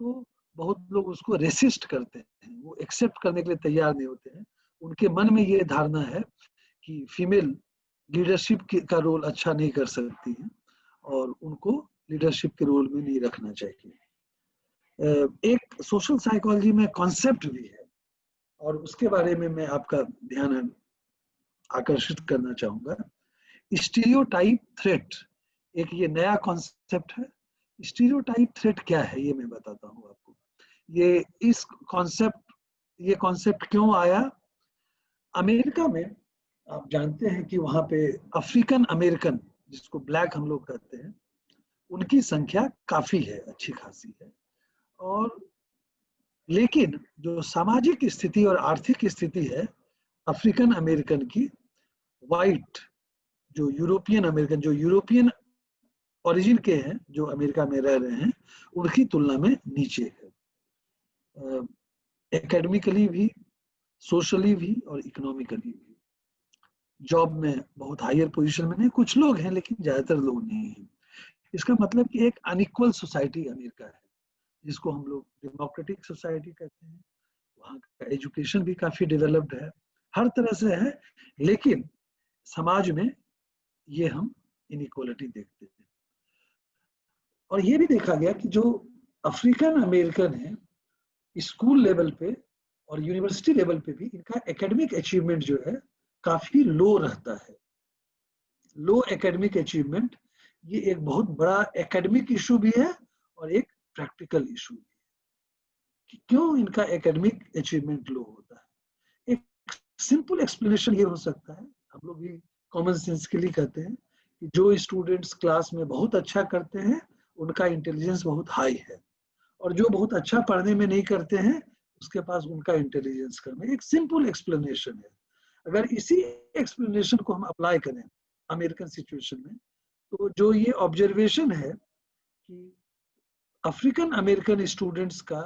[SPEAKER 2] तो बहुत लोग उसको रेसिस्ट करते हैं, वो एक्सेप्ट करने के लिए तैयार नहीं होते हैं। उनके मन में ये धारणा है कि फीमेल लीडरशिप का रोल अच्छा नहीं कर सकती है और उनको लीडरशिप के रोल में नहीं रखना चाहिए। एक सोशल साइकोलॉजी में कॉन्सेप्ट भी है और उसके बारे में मैं आपका ध्यान आकर्षित करना चाहूंगा। स्टीरियोटाइप थ्रेट, एक ये नया कॉन्सेप्ट है। स्टीरियोटाइप थ्रेट क्या है ये मैं बताता हूँ आपको। ये कॉन्सेप्ट क्यों आया? अमेरिका में आप जानते हैं कि वहां पे अफ्रीकन अमेरिकन जिसको ब्लैक हम लोग कहते हैं उनकी संख्या काफी है, अच्छी खासी है। और लेकिन जो सामाजिक स्थिति और आर्थिक स्थिति है अफ्रीकन अमेरिकन की, वाइट जो यूरोपियन ओरिजिन के हैं जो अमेरिका में रह रहे हैं उनकी तुलना में नीचे है, एकेडमिकली भी, सोशली भी और इकोनॉमिकली भी। जॉब में बहुत हायर पोजीशन में नहीं, कुछ लोग हैं लेकिन ज्यादातर लोग नहीं हैं। इसका मतलब कि एक अनइक्वल सोसाइटी अमेरिका है जिसको हम लोग डेमोक्रेटिक सोसाइटी कहते हैं। वहाँ का एजुकेशन भी काफी डेवलप्ड है, हर तरह से है, लेकिन समाज में ये हम इनइक्वालिटी देखते हैं। और ये भी देखा गया कि जो अफ्रीकन अमेरिकन है स्कूल लेवल पे और यूनिवर्सिटी लेवल पे भी इनका एकेडमिक अचीवमेंट जो है काफी लो रहता है। लो एकेडमिक अचीवमेंट ये एक बहुत बड़ा एकेडमिक इशू भी है और एक प्रैक्टिकल इशू भी है कि क्यों इनका एकेडमिक अचीवमेंट लो होता है। एक सिंपल एक्सप्लेनेशन ये हो सकता है, हम लोग भी कॉमन सेंस के लिए कहते हैं कि जो स्टूडेंट्स क्लास में बहुत अच्छा करते हैं उनका इंटेलिजेंस बहुत हाई है, और जो बहुत अच्छा पढ़ने में नहीं करते हैं उसके पास उनका इंटेलिजेंस कम है। एक सिंपल एक्सप्लेनेशन है। अगर इसी एक्सप्लेनेशन को हम अप्लाई करें अमेरिकन सिचुएशन में, तो जो ये ऑब्जर्वेशन है कि अफ्रीकन अमेरिकन स्टूडेंट्स का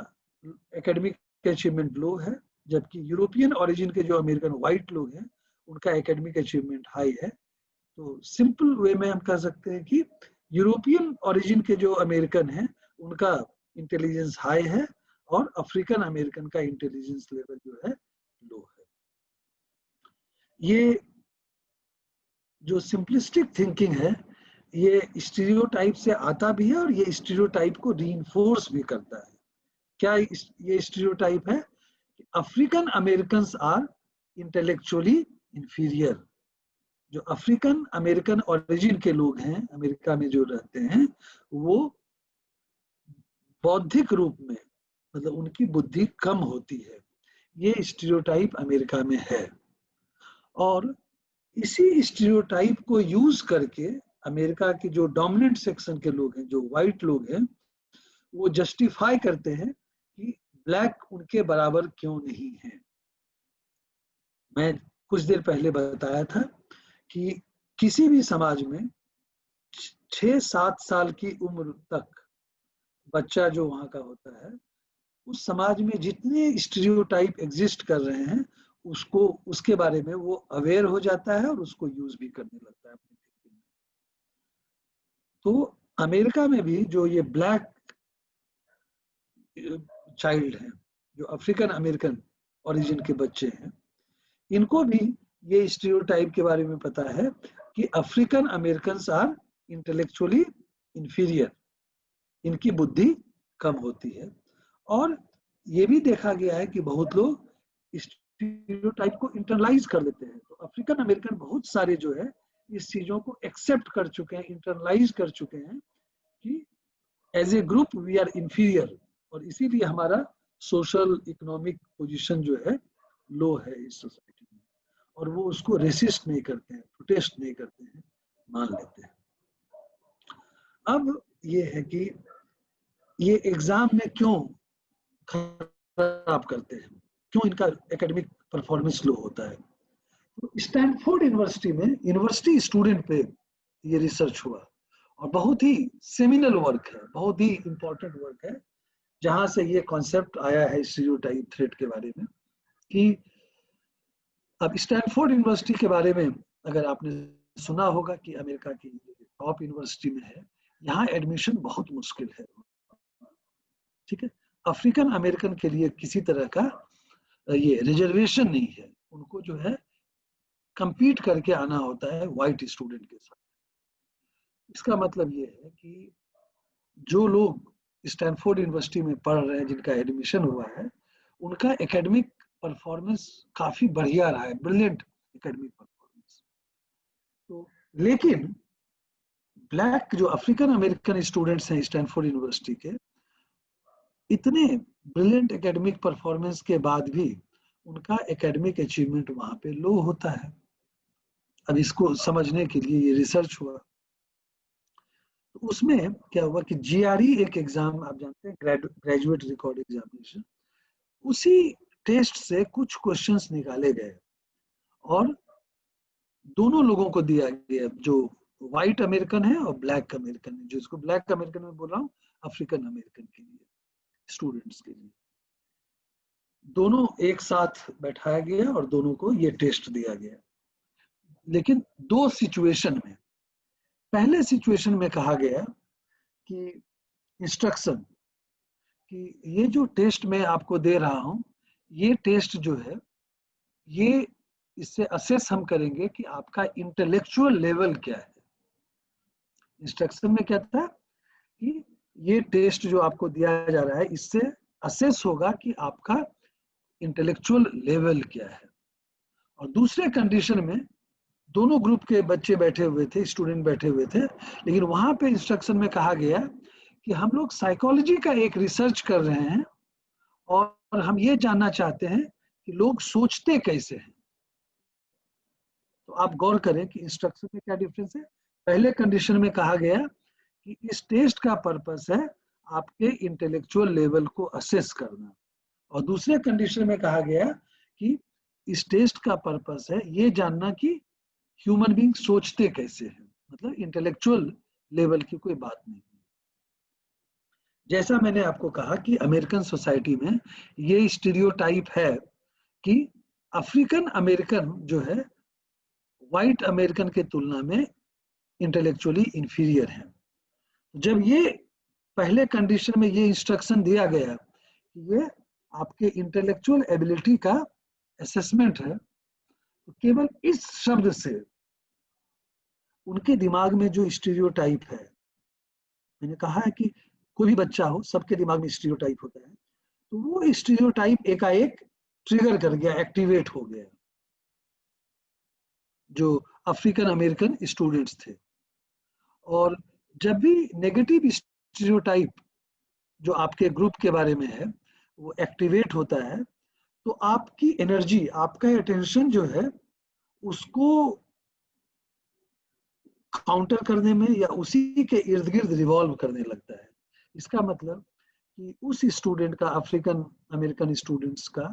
[SPEAKER 2] एकेडमिक अचीवमेंट लो है, जबकि यूरोपियन ओरिजिन के जो अमेरिकन व्हाइट लोग हैं उनका एकेडमिक अचीवमेंट हाई है। तो सिंपल वे में हम कह सकते हैं कि यूरोपियन ओरिजिन के जो अमेरिकन हैं उनका इंटेलिजेंस हाई है और अफ्रीकन अमेरिकन का इंटेलिजेंस लेवल जो है लो है। ये जो सिंपलिस्टिक थिंकिंग है ये स्टीरियोटाइप से आता भी है और ये स्टीरियोटाइप को रीइंफोर्स भी करता है। क्या ये स्टीरियोटाइप है कि African American are intellectually inferior. जो अफ्रीकन अमेरिकन ओरिजिन के लोग हैं अमेरिका में जो रहते हैं वो बौद्धिक रूप में मतलब उनकी बुद्धि कम होती है। ये स्टीरियोटाइप अमेरिका में है और इसी स्टीरियोटाइप को यूज करके अमेरिका के जो डोमिनेंट सेक्शन के लोग हैं, जो व्हाइट लोग हैं, वो जस्टिफाई करते हैं कि ब्लैक उनके बराबर क्यों नहीं है। मैं कुछ देर पहले बताया था कि किसी भी समाज में 6-7 साल की उम्र तक बच्चा जो वहां का होता है, उस समाज में जितने स्टीरियोटाइप एग्जिस्ट कर रहे हैं उसको उसके बारे में वो अवेयर हो जाता है और उसको यूज भी करने लगता है अपनी थिंकिंग में। तो अमेरिका में भी जो ये ब्लैक चाइल्ड हैं, जो अफ्रीकन अमेरिकन ओरिजिन के बच्चे हैं, इनको भी ये स्टीरियोटाइप के बारे में पता है कि African American are intellectually inferior, इनकी बुद्धि कम होती है। और ये भी देखा गया है कि बहुत लोग स्टीरियोटाइप को इंटरलाइज कर लेते हैं। तो अफ्रीकन अमेरिकन बहुत सारे जो है इस चीजों को एक्सेप्ट कर चुके हैं, इंटरलाइज कर चुके हैं कि as a group we are inferior, और इसीलिए हमारा सोशल इकोनॉमिक पोजीशन जो है लो है इस सोसाइटी में, और वो उसको रेसिस्ट नहीं करते हैं, प्रोटेस्ट नहीं करते हैं, मान लेते हैं। अब ये है कि ये एग्जाम में क्यों खराब करते हैं, क्यों इनका एकेडमिक परफॉर्मेंस लो होता है। तो स्टैनफोर्ड यूनिवर्सिटी में यूनिवर्सिटी स्टूडेंट पे ये रिसर्च हुआ और बहुत ही सेमिनल वर्क है, बहुत ही इंपॉर्टेंट वर्क है, जहां से ये कॉन्सेप्ट आया है स्टीरियोटाइप थ्रेट के बारे में। कि अब स्टैनफोर्ड यूनिवर्सिटी के बारे में अगर आपने सुना होगा कि अमेरिका की टॉप यूनिवर्सिटी में है, यहाँ एडमिशन बहुत मुश्किल है। ठीक है, अफ्रीकन अमेरिकन के लिए किसी तरह का ये रिजर्वेशन नहीं है, उनको जो है कंपीट करके आना होता है व्हाइट स्टूडेंट के साथ। इसका मतलब ये है कि जो लोग स्टैनफोर्ड यूनिवर्सिटी में पढ़ रहे हैं, जिनका एडमिशन हुआ है, उनका एकेडमिक परफॉर्मेंस काफी बढ़िया रहा है, ब्रिलियंट एकेडमिक परफॉर्मेंस। तो लेकिन ब्लैक जो अफ्रीकन अमेरिकन स्टूडेंट्स हैं स्टैनफोर्ड यूनिवर्सिटी के, इतने ब्रिलियंट एकेडमिक परफॉर्मेंस के बाद भी उनका एकेडमिक अचीवमेंट वहां पे लो होता है। अब इसको समझने के लिए ये रिसर्च हुआ। तो उसमें क्या हुआ कि जीआरई एक एग्जाम आप जानते हैं, ग्रेजुएट रिकॉर्ड एग्जामिनेशन, उसी टेस्ट से कुछ क्वेश्चंस निकाले गए और दोनों लोगों को दिया गया, जो व्हाइट अमेरिकन है और ब्लैक अमेरिकन है। जो इसको ब्लैक अमेरिकन में बोल रहा हूँ, अफ्रीकन अमेरिकन के लिए, स्टूडेंट्स के लिए दोनों एक साथ बैठाया गया और दोनों को ये टेस्ट दिया गया। लेकिन दो सिचुएशन में, पहले सिचुएशन में कहा गया कि इंस्ट्रक्शन कि ये जो टेस्ट मैं आपको दे रहा हूं, ये टेस्ट जो है ये इससे असेस हम करेंगे कि आपका इंटेलेक्चुअल लेवल क्या है। इंस्ट्रक्शन में क्या था कि ये टेस्ट जो आपको दिया जा रहा है इससे असेस होगा कि आपका इंटेलेक्चुअल लेवल क्या है। और दूसरे कंडीशन में दोनों ग्रुप के बच्चे बैठे हुए थे, स्टूडेंट बैठे हुए थे, लेकिन वहां पे इंस्ट्रक्शन में कहा गया कि हम लोग साइकोलॉजी का एक रिसर्च कर रहे हैं और हम ये जानना चाहते हैं कि लोग सोचते कैसे हैं। तो आप गौर करें कि इंस्ट्रक्शन में क्या डिफरेंस है। पहले कंडीशन में कहा गया कि इस टेस्ट का पर्पस है आपके इंटेलेक्चुअल लेवल को असेस करना, और दूसरे कंडीशन में कहा गया कि इस टेस्ट का पर्पस है ये जानना कि ह्यूमन बीइंग सोचते कैसे हैं, मतलब इंटेलेक्चुअल लेवल की कोई बात नहीं। जैसा मैंने आपको कहा कि अमेरिकन सोसाइटी में ये स्टीरियोटाइप है कि अफ्रीकन अमेरिकन जो है व्हाइट अमेरिकन के तुलना में इंटेलेक्चुअली इंफीरियर है। जब ये पहले कंडीशन में ये इंस्ट्रक्शन दिया गया कि ये आपके इंटेलेक्चुअल एबिलिटी का असेसमेंट है, तो केवल इस शब्द से उनके दिमाग में जो स्टीरियोटाइप है, मैंने कहा है कि कोई भी बच्चा हो सबके दिमाग में स्टीरियोटाइप होता है, तो वो स्टीरियोटाइप एकाएक ट्रिगर कर गया, एक्टिवेट हो गया जो अफ्रीकन अमेरिकन स्टूडेंट्स थे। और जब भी नेगेटिव स्टीरियोटाइप जो आपके ग्रुप के बारे में है वो एक्टिवेट होता है, तो आपकी एनर्जी, आपका अटेंशन जो है उसको काउंटर करने में या उसी के इर्द गिर्द रिवॉल्व करने लगता है। इसका मतलब कि उस स्टूडेंट का, अफ्रीकन अमेरिकन स्टूडेंट्स का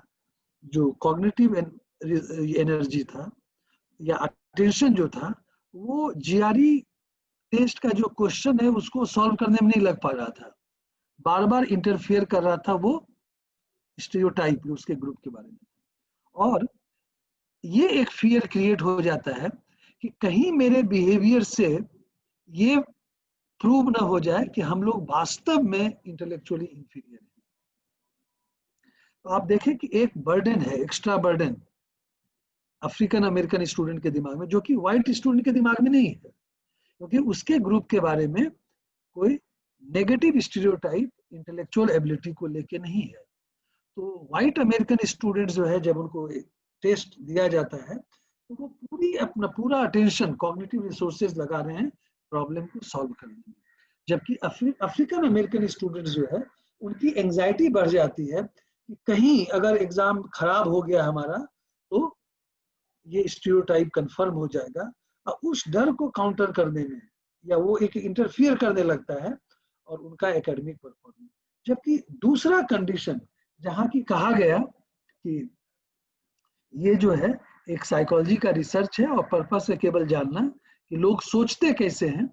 [SPEAKER 2] जो कॉग्निटिव एनर्जी था या अटेंशन जो था, वो जीआरई टेस्ट का जो क्वेश्चन है उसको सॉल्व करने में नहीं लग पा रहा था, बार बार इंटरफियर कर रहा था वो स्टीरियोटाइप उसके ग्रुप के बारे में। और ये एक फियर क्रिएट हो जाता है कि कहीं मेरे बिहेवियर से ये प्रूव ना हो जाए कि हम लोग वास्तव में इंटेलेक्चुअली इंफीरियर हैं। तो आप देखें कि एक बर्डन है, extra burden African American student के दिमाग में, जो कि व्हाइट स्टूडेंट के दिमाग में नहीं है, क्योंकि उसके ग्रुप के बारे में कोई नेगेटिव स्टीरियोटाइप इंटेलेक्चुअल एबिलिटी को लेके नहीं है। तो व्हाइट अमेरिकन स्टूडेंट जो है, जब उनको टेस्ट दिया जाता है तो वो अपना पूरा अटेंशन, कॉग्निटिव रिसोर्सेज लगा रहे हैं प्रॉब्लम को सॉल्व करने में, जबकि अफ्रीकन अमेरिकन स्टूडेंट जो है उनकी एंजाइटी बढ़ जाती है कि कहीं अगर एग्जाम खराब हो गया हमारा तो ये स्टीरियोटाइप कंफर्म हो जाएगा, और उस डर को काउंटर करने में या वो एक इंटरफियर करने लगता है और उनका एकेडमिक परफॉर्मेंस। जबकि दूसरा कंडीशन जहां की कहा गया कि ये जो है एक साइकोलॉजी का रिसर्च है और पर्पस है केवल जानना कि लोग सोचते कैसे हैं,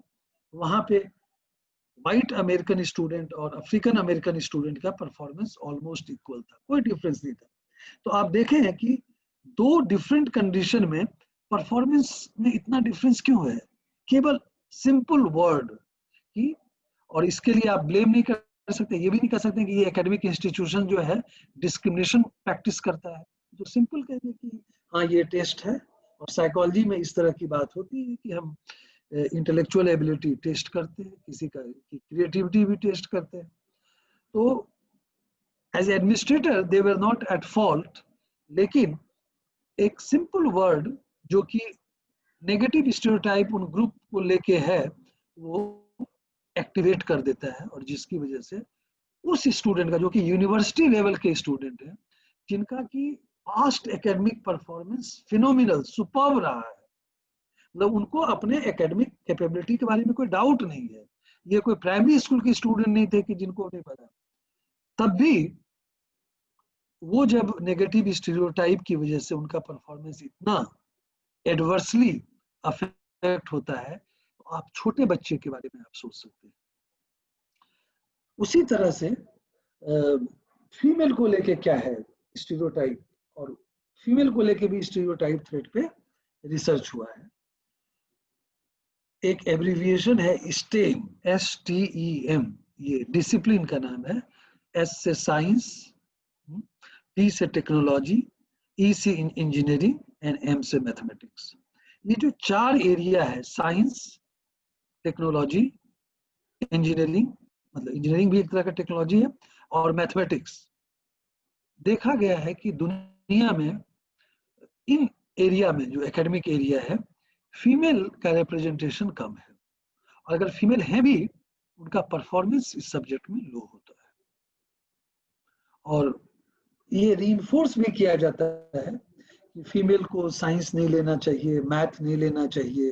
[SPEAKER 2] वहां पे व्हाइट अमेरिकन स्टूडेंट और अफ्रीकन अमेरिकन स्टूडेंट का परफॉर्मेंस ऑलमोस्ट इक्वल था, कोई डिफरेंस नहीं था। तो आप देखें हैं कि दो डिफरेंट कंडीशन में परफॉर्मेंस में इतना डिफरेंस क्यों है, केवल सिंपल वर्ड की। और इसके लिए आप ब्लेम नहीं कर सकते, ये भी नहीं कर सकते कि ये एकेडमिक इंस्टीट्यूशन जो है डिस्क्रिमिनेशन प्रैक्टिस करता है। जो सिंपल कह दें कि हाँ ये टेस्ट है, और साइकोलॉजी में इस तरह की बात होती है कि हम इंटेलेक्चुअल एबिलिटी टेस्ट करते हैं, किसी का क्रिएटिविटी भी टेस्ट करते हैं। तो as administrator they were not at fault, लेकिन एक सिंपल वर्ड जो कि नेगेटिव स्टीरियोटाइप उन ग्रुप को लेके है वो एक्टिवेट कर देता है, और जिसकी वजह से उस स्टूडेंट का, जो कि यूनिवर्सिटी लेवल के स्टूडेंट है, जिनका की past academic performance phenomenal superb रहा है, मतलब उनको अपने एकेडमिक कैपेबिलिटी के बारे में कोई डाउट नहीं है, ये कोई प्राइमरी स्कूल के स्टूडेंट नहीं थे कि जिनको नहीं पता, तब भी वो जब नेगेटिव स्टीरियोटाइप की वजह से उनका परफॉर्मेंस इतना एडवर्सली अफेक्ट होता है, तो आप छोटे बच्चे के बारे में आप सोच सकते हैं। उसी तरह से फीमेल को लेके क्या है स्टीरियोटाइप, और फीमेल को लेके भी स्टीरियोटाइप थ्रेड पे रिसर्च हुआ है। एक एब्रिविएशन है स्टेम, STEM, ये डिसिप्लिन का नाम है। S से साइंस, T से टेक्नोलॉजी, E से इंजीनियरिंग एंड M से मैथमेटिक्स। ये जो चार एरिया है, साइंस, टेक्नोलॉजी, इंजीनियरिंग, मतलब इंजीनियरिंग भी एक तरह का टेक्नोलॉजी है, और मैथमेटिक्स, देखा गया है कि दुनिया में इन एरिया में, जो एकेडमिक एरिया है, फीमेल का रिप्रेजेंटेशन कम है, और अगर फीमेल है भी, उनका परफॉर्मेंस इस सब्जेक्ट में लो होता है। और ये रीइंफोर्स भी किया जाता है कि फीमेल को साइंस नहीं लेना चाहिए, मैथ नहीं लेना चाहिए,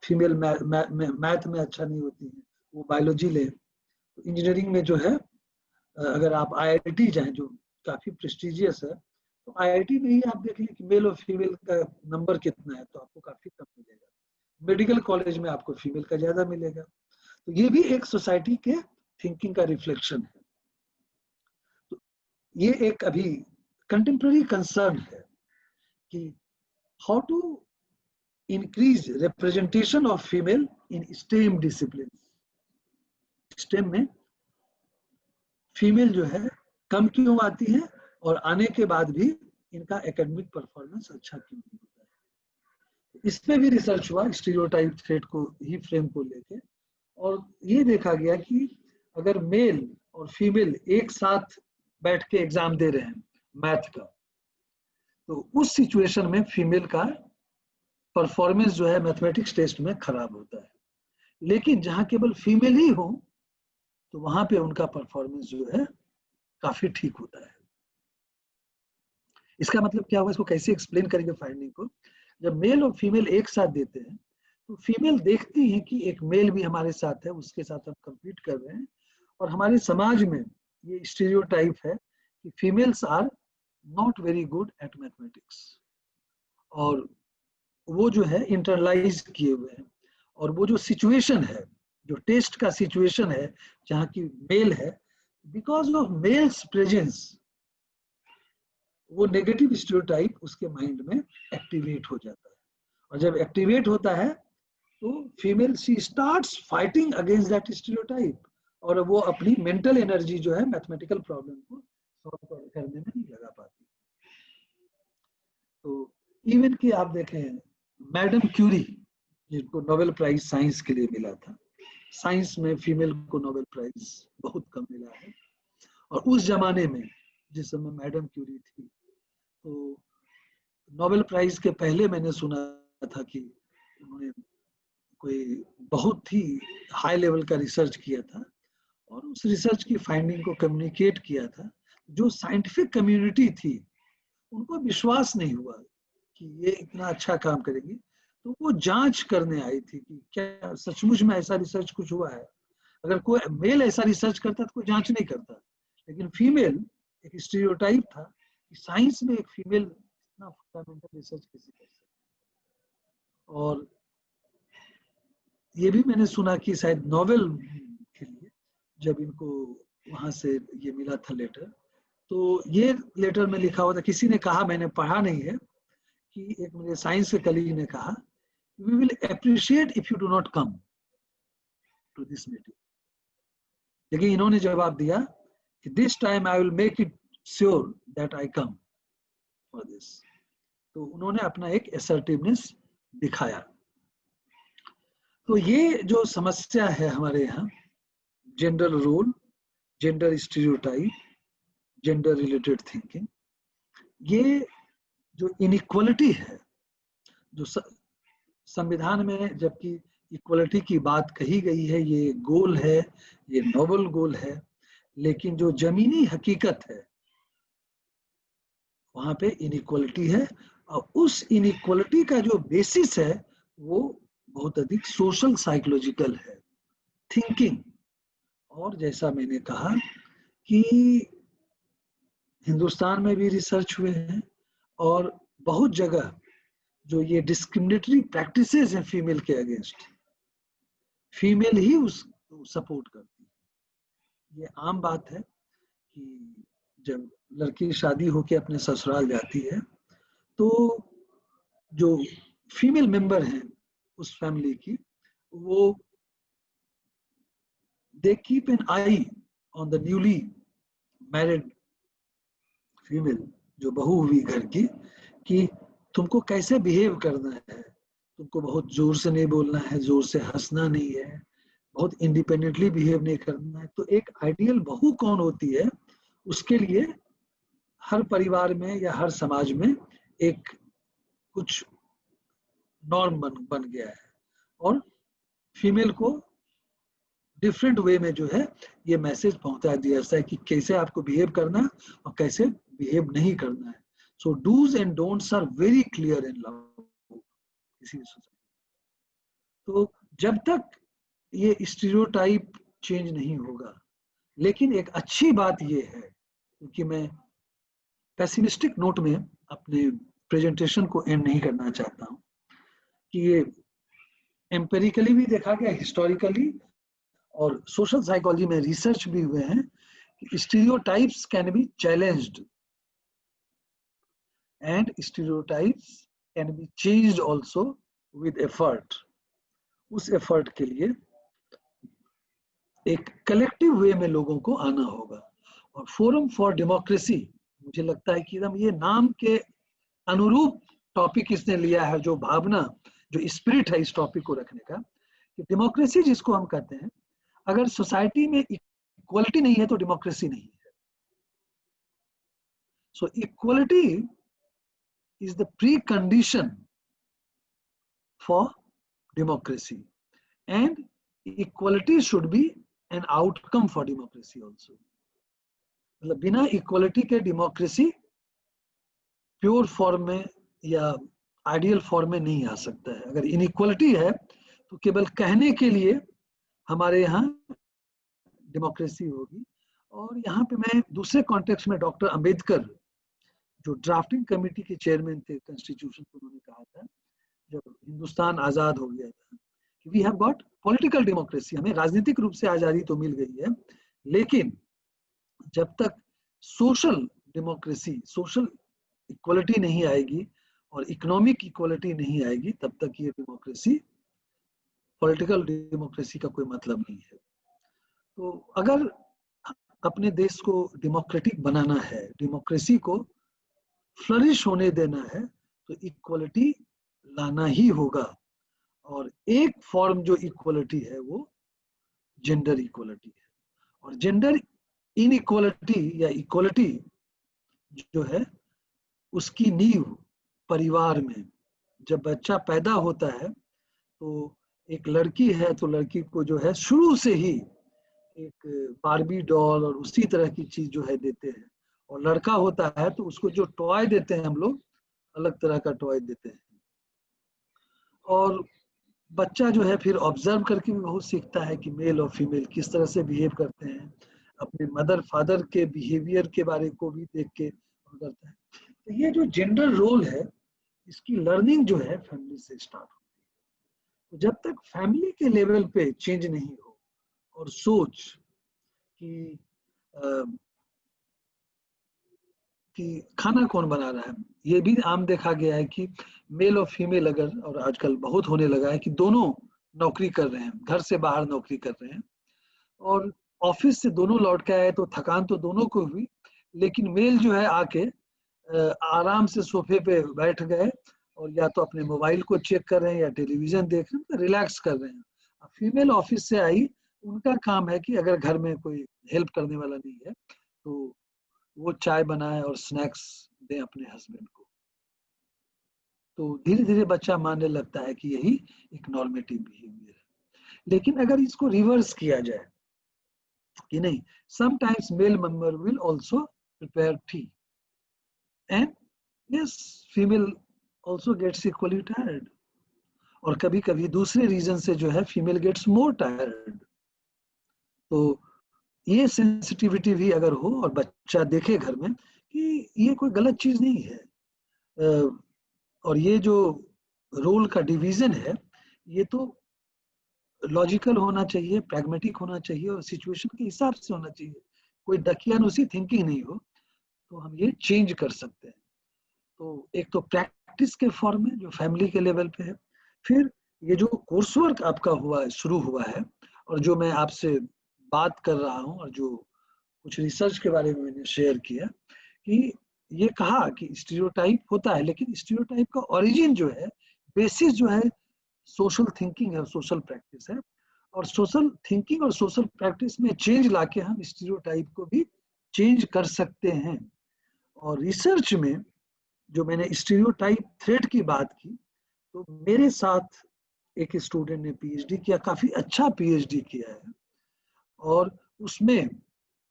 [SPEAKER 2] फीमेल मैथ में अच्छा नहीं होती है, वो बायोलॉजी ले। तो इंजीनियरिंग में जो है, अगर आप आईआईटी जाएं, जो काफी प्रेस्टिजियस है, तो आईआईटी में ही आप देख लें कि मेल और फीमेल का नंबर कितना है, तो आपको काफी कम मिलेगा। मेडिकल कॉलेज में आपको फीमेल का ज्यादा मिलेगा। तो ये भी एक सोसाइटी के थिंकिंग का रिफ्लेक्शन है। तो ये एक अभी कंटेम्प्रेरी कंसर्न है कि how to increase representation of female in STEM discipline. STEM में फीमेल जो है कम क्यों आती है, और आने के बाद भी इनका एकेडमिक परफॉर्मेंस अच्छा क्यों नहीं होता है। इस पे भी रिसर्च हुआ, स्टीरियोटाइप थ्रेट को ही फ्रेम को लेके, और ये देखा गया कि अगर मेल और फीमेल एक साथ बैठ के एग्जाम दे रहे हैं मैथ का, तो उस सिचुएशन में फीमेल का परफॉर्मेंस जो है मैथमेटिक्स टेस्ट में खराब होता है। लेकिन जहां केवल फीमेल ही हो, तो वहां पे उनका परफॉर्मेंस जो है काफी ठीक होता है। इसका मतलब क्या हुआ, इसको कैसे एक्सप्लेन करेंगे फाइंडिंग को। जब मेल और फीमेल एक साथ देते हैं, तो फीमेल देखती है कि एक मेल भी हमारे साथ है, उसके साथ हम compete कर रहे हैं। और हमारे समाज में ये स्टीरियोटाइप है कि females are not very good at mathematics, और वो जो है इंटरलाइज किए हुए हैं। और वो जो सिचुएशन है, जो टेस्ट का सिचुएशन है, जहाँ की मेल है, बिकॉज ऑफ मेल्स प्रेजेंस, वो नेगेटिव स्टीरियोटाइप उसके माइंड में एक्टिवेट हो जाता है। और जब एक्टिवेट होता है, तो female she starts fighting against that stereotype, और वो अपनी मेंटल एनर्जी जो है मैथमेटिकल प्रॉब्लम को सॉल्व करने में नहीं लगा पाती। तो इवन कि आप देखें मैडम क्यूरी, जिनको नोबेल प्राइज साइंस के लिए मिला था, साइंस में फीमेल को नोबेल प्राइज बहुत कम मिला है। और उस जमाने में जिस समय मैडम क्यूरी थी, तो नोबेल प्राइज के पहले मैंने सुना था कि उन्होंने कोई बहुत ही हाई लेवल का रिसर्च किया था, और उस रिसर्च की फाइंडिंग को कम्युनिकेट किया था। जो साइंटिफिक कम्युनिटी थी, उनको विश्वास नहीं हुआ कि ये इतना अच्छा काम करेगी। तो वो जांच करने आई थी कि क्या सचमुच में ऐसा रिसर्च कुछ हुआ है। अगर कोई मेल ऐसा रिसर्च करता तो कोई जांच नहीं करता, लेकिन फीमेल, एक स्टीरियोटाइप था कि साइंस में एक फीमेल इतना फंडामेंटल रिसर्च कैसे कर सकती। और ये भी मैंने सुना कि शायद नोवेल के लिए जब इनको वहां से ये मिला था लेटर, तो ये लेटर में लिखा हुआ था, किसी ने कहा, मैंने पढ़ा नहीं है, कि एक मेरे साइंस के कलीग ने कहा, we will appreciate if you do not come to this meeting. लेकिन इन्होंने जवाब दिया कि this time I will make it sure that I come for this. तो उन्होंने अपना एक असर्टिवनेस दिखाया। तो ये जो समस्या है हमारे यहाँ, gender role, gender stereotype, gender related thinking, ये जो इनइक्वालिटी है, जो संविधान में जबकि इक्वलिटी की बात कही गई है, ये गोल है, ये नोबल गोल है, लेकिन जो जमीनी हकीकत है, वहां पे इनइक्वलिटी है। और उस इनइक्वलिटी का जो बेसिस है, वो बहुत अधिक सोशल साइकोलॉजिकल है, थिंकिंग। और जैसा मैंने कहा कि हिंदुस्तान में भी रिसर्च हुए हैं, और बहुत जगह जो ये डिस्क्रिमिनेटरी प्रैक्टिसेस हैं फीमेल के अगेंस्ट, फीमेल ही उस सपोर्ट करती है। ये आम बात है कि जब लड़की शादी होके अपने ससुराल जाती है, तो जो फीमेल मेंबर हैं उस फैमिली की, वो they keep an I on the newly married female, जो बहू हुई घर की, कि तुमको कैसे बिहेव करना है, तुमको बहुत जोर से नहीं बोलना है, जोर से हंसना नहीं है, बहुत इंडिपेंडेंटली बिहेव नहीं करना है। तो एक आइडियल बहू कौन होती है, उसके लिए हर परिवार में या हर समाज में एक कुछ नॉर्म बन गया है और फीमेल को डिफरेंट वे में जो है ये मैसेज पहुंचा दिया जाता है कि कैसे आपको बिहेव करना है और कैसे बिहेव नहीं करना है. So dos and don'ts are very clear in love किसी भी सोसाइटी. तो जब तक ये स्टीरियोटाइप चेंज नहीं होगा, लेकिन एक अच्छी बात ये है, क्योंकि मैं पेसिमिस्टिक नोट में अपने प्रेजेंटेशन को एंड नहीं करना चाहता हूँ, कि ये एम्पेरिकली भी देखा गया, हिस्टोरिकली और सोशल साइकोलॉजी में रिसर्च भी हुए हैं कि stereotypes can be challenged and stereotypes can be changed also with effort. उस एफर्ट के लिए एक कलेक्टिव वे में लोगों को आना होगा. और फोरम फॉर डेमोक्रेसी, मुझे लगता है कि एकदम ये नाम के अनुरूप टॉपिक इसने लिया है, जो भावना, जो स्पिरिट है इस टॉपिक को रखने का, कि डेमोक्रेसी जिसको हम कहते हैं, अगर सोसाइटी में इक्वलिटी नहीं है तो डेमोक्रेसी नहीं है. So equality is the precondition for democracy and equality should be an outcome for democracy also. मतलब बिना इक्वलिटी के डेमोक्रेसी प्योर फॉर्म में या आइडियल फॉर्म में नहीं आ सकता है. अगर इनइक्वलिटी है तो केवल कहने के लिए हमारे यहाँ डेमोक्रेसी होगी. और यहाँ पे मैं दूसरे कॉन्टेक्स्ट में डॉक्टर अंबेडकर, जो ड्राफ्टिंग कमेटी के चेयरमैन थे कॉन्स्टिट्यूशन को, उन्होंने कहा था जब हिंदुस्तान आजाद हो गया था कि we have got political democracy, हमें राजनीतिक रूप से आजादी तो मिल गई है, लेकिन जब तक सोशल डेमोक्रेसी, सोशल इक्वलिटी नहीं आएगी और इकोनॉमिक इक्वलिटी नहीं आएगी, तब तक ये डेमोक्रेसी, पॉलिटिकल डेमोक्रेसी का कोई मतलब नहीं है. तो अगर अपने देश को डेमोक्रेटिक बनाना है, डेमोक्रेसी को फ्लरिश होने देना है, तो इक्वलिटी लाना ही होगा. और एक फॉर्म जो इक्वलिटी है वो जेंडर इक्वलिटी है. और जेंडर इनइक्वलिटी या इक्वलिटी जो है उसकी नींव परिवार में, जब बच्चा पैदा होता है तो एक लड़की है तो लड़की को जो है शुरू से ही एक बारबी डॉल और उसी तरह की चीज जो है देते हैं, और लड़का होता है तो उसको जो टॉय देते हैं हम लोग अलग तरह का टॉय देते हैं. और बच्चा जो है फिर ऑब्जर्व करके भी बहुत सीखता है कि मेल और फीमेल किस तरह से बिहेव करते हैं, अपने मदर फादर के बिहेवियर के बारे को भी देख के करता है. तो ये जो जेंडर रोल है, इसकी लर्निंग जो है फैमिली से स्टार्ट होती है. तो जब तक फैमिली के लेवल पे चेंज नहीं हो और सोच कि खाना कौन बना रहा है, ये भी आम देखा गया है कि मेल और फीमेल अगर, और आजकल बहुत होने लगा है कि दोनों नौकरी कर रहे हैं, घर से बाहर नौकरी कर रहे हैं, और ऑफिस से दोनों लौट के आए तो थकान तो दोनों को हुई, लेकिन मेल जो है आके आराम से सोफे पे बैठ गए और या तो अपने मोबाइल को चेक कर रहे हैं या टेलीविजन देख रहे हैं, रिलैक्स कर रहे हैं. फीमेल ऑफिस से आई, उनका काम है कि अगर घर में कोई हेल्प करने वाला नहीं है तो वो चाय बनाए और स्नैक्स दें अपने हस्बैंड को. तो धीरे धीरे बच्चा मानने लगता है कि यही एक नॉर्मेटिव बिहेवियर है. लेकिन अगर इसको रिवर्स किया जाए कि नहीं, sometimes male member will also prepare tea and yes, female also gets equally tired, और कभी कभी दूसरे रीजन से जो है फीमेल गेट्स मोर टायर्ड. तो ये सेंसिटिविटी भी अगर हो और बच्चा देखे घर में कि ये कोई गलत चीज नहीं है, और ये जो रोल का डिवीजन है ये तो लॉजिकल होना चाहिए, प्रैग्मेटिक होना चाहिए और सिचुएशन के हिसाब से होना चाहिए. कोई दकियानुसी थिंकिंग नहीं हो, तो हम ये चेंज कर सकते हैं. तो एक तो प्रैक्टिस के फॉर्म में जो फैमिली के लेवल पे है, फिर ये जो कोर्स वर्क आपका शुरू हुआ है और जो मैं आपसे बात कर रहा हूँ और जो कुछ रिसर्च के बारे में मैंने शेयर किया, कि ये कहा कि स्टीरियोटाइप होता है, लेकिन स्टीरियोटाइप का ओरिजिन जो है, बेसिस जो है, सोशल थिंकिंग है, सोशल प्रैक्टिस है. और सोशल थिंकिंग और सोशल प्रैक्टिस में चेंज लाके हम स्टीरियोटाइप को भी चेंज कर सकते हैं. और रिसर्च में जो मैंने स्टीरियोटाइप थ्रेट की बात की, तो मेरे साथ एक स्टूडेंट ने पीएचडी किया, काफी अच्छा पीएचडी किया है, और उसमें,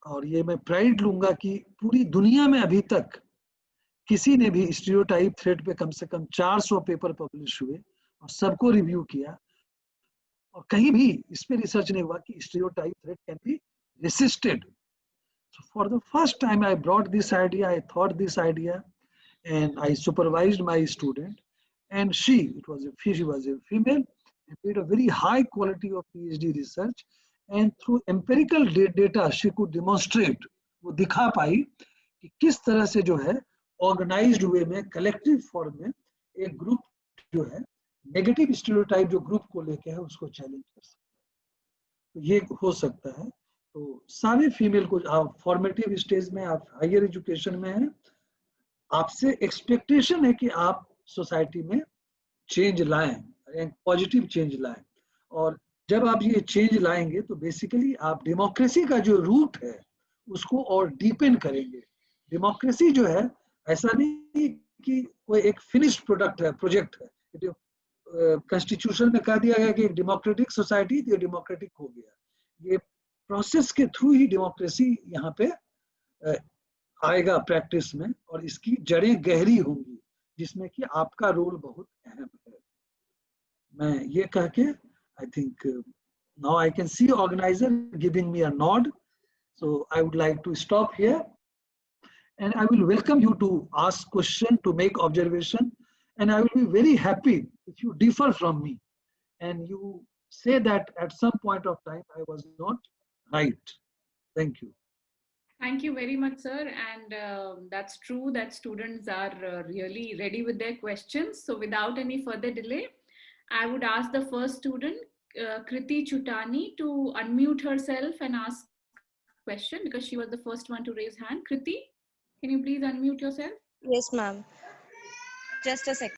[SPEAKER 2] और ये मैं प्राइड लूंगा कि पूरी दुनिया में अभी तक किसी ने भी स्टीरियोटाइप थ्रेट पे कम से कम 400 पेपर पब्लिश हुए और सबको रिव्यू किया, और कहीं भी इस पे रिसर्च नहीं हुआ कि stereotype threat can be resisted. So for the first time I brought this idea, I thought this idea, and I supervised my student, and she was a female, and did a very high quality of PhD research, and through empirical data she could demonstrate, वो दिखा पाई कि किस तरह से जो है organised वे में, collective form में एक ग्रुप जो है नेगेटिव स्टीरियोटाइप जो ग्रुप को लेके है उसको चैलेंज कर सकता है. तो ये हो सकता है. तो सारे फीमेल को, आप फॉर्मेटिव स्टेज में, आप हायर एजुकेशन में हैं, आपसे एक्सपेक्टेशन है कि आप सोसाइटी में चेंज लाएं, पॉजिटिव चेंज लाएं. और जब आप ये चेंज लाएंगे तो बेसिकली आप डेमोक्रेसी का जो रूट है उसको और डीपेन करेंगे. डेमोक्रेसी जो है ऐसा नहीं कि कोई एक फिनिश्ड प्रोडक्ट है, प्रोजेक्ट है. कॉन्स्टिट्यूशन में कह दिया गया कि एक डेमोक्रेटिक सोसाइटी, तो डेमोक्रेटिक हो गया. ये प्रोसेस के थ्रू ही डेमोक्रेसी यहाँ पे आएगा प्रैक्टिस में, और इसकी जड़ें गहरी होंगी, जिसमें कि आपका रोल बहुत अहम है. मैं ये कह के, I think now I can see organizer giving me a nod, so I would like to stop here, and I will welcome you to ask question, to make observation, and I will be very happy if you differ from me and you say that at some point of time I was not right. Thank you.
[SPEAKER 1] Thank you very much, sir. And that's true that students are really ready with their questions. So without any further delay, I would ask the first student, Kriti Chutani, to unmute herself and ask question, because she was the first one to raise hand. Kriti, can you please unmute yourself?
[SPEAKER 3] Yes, ma'am. Just a second.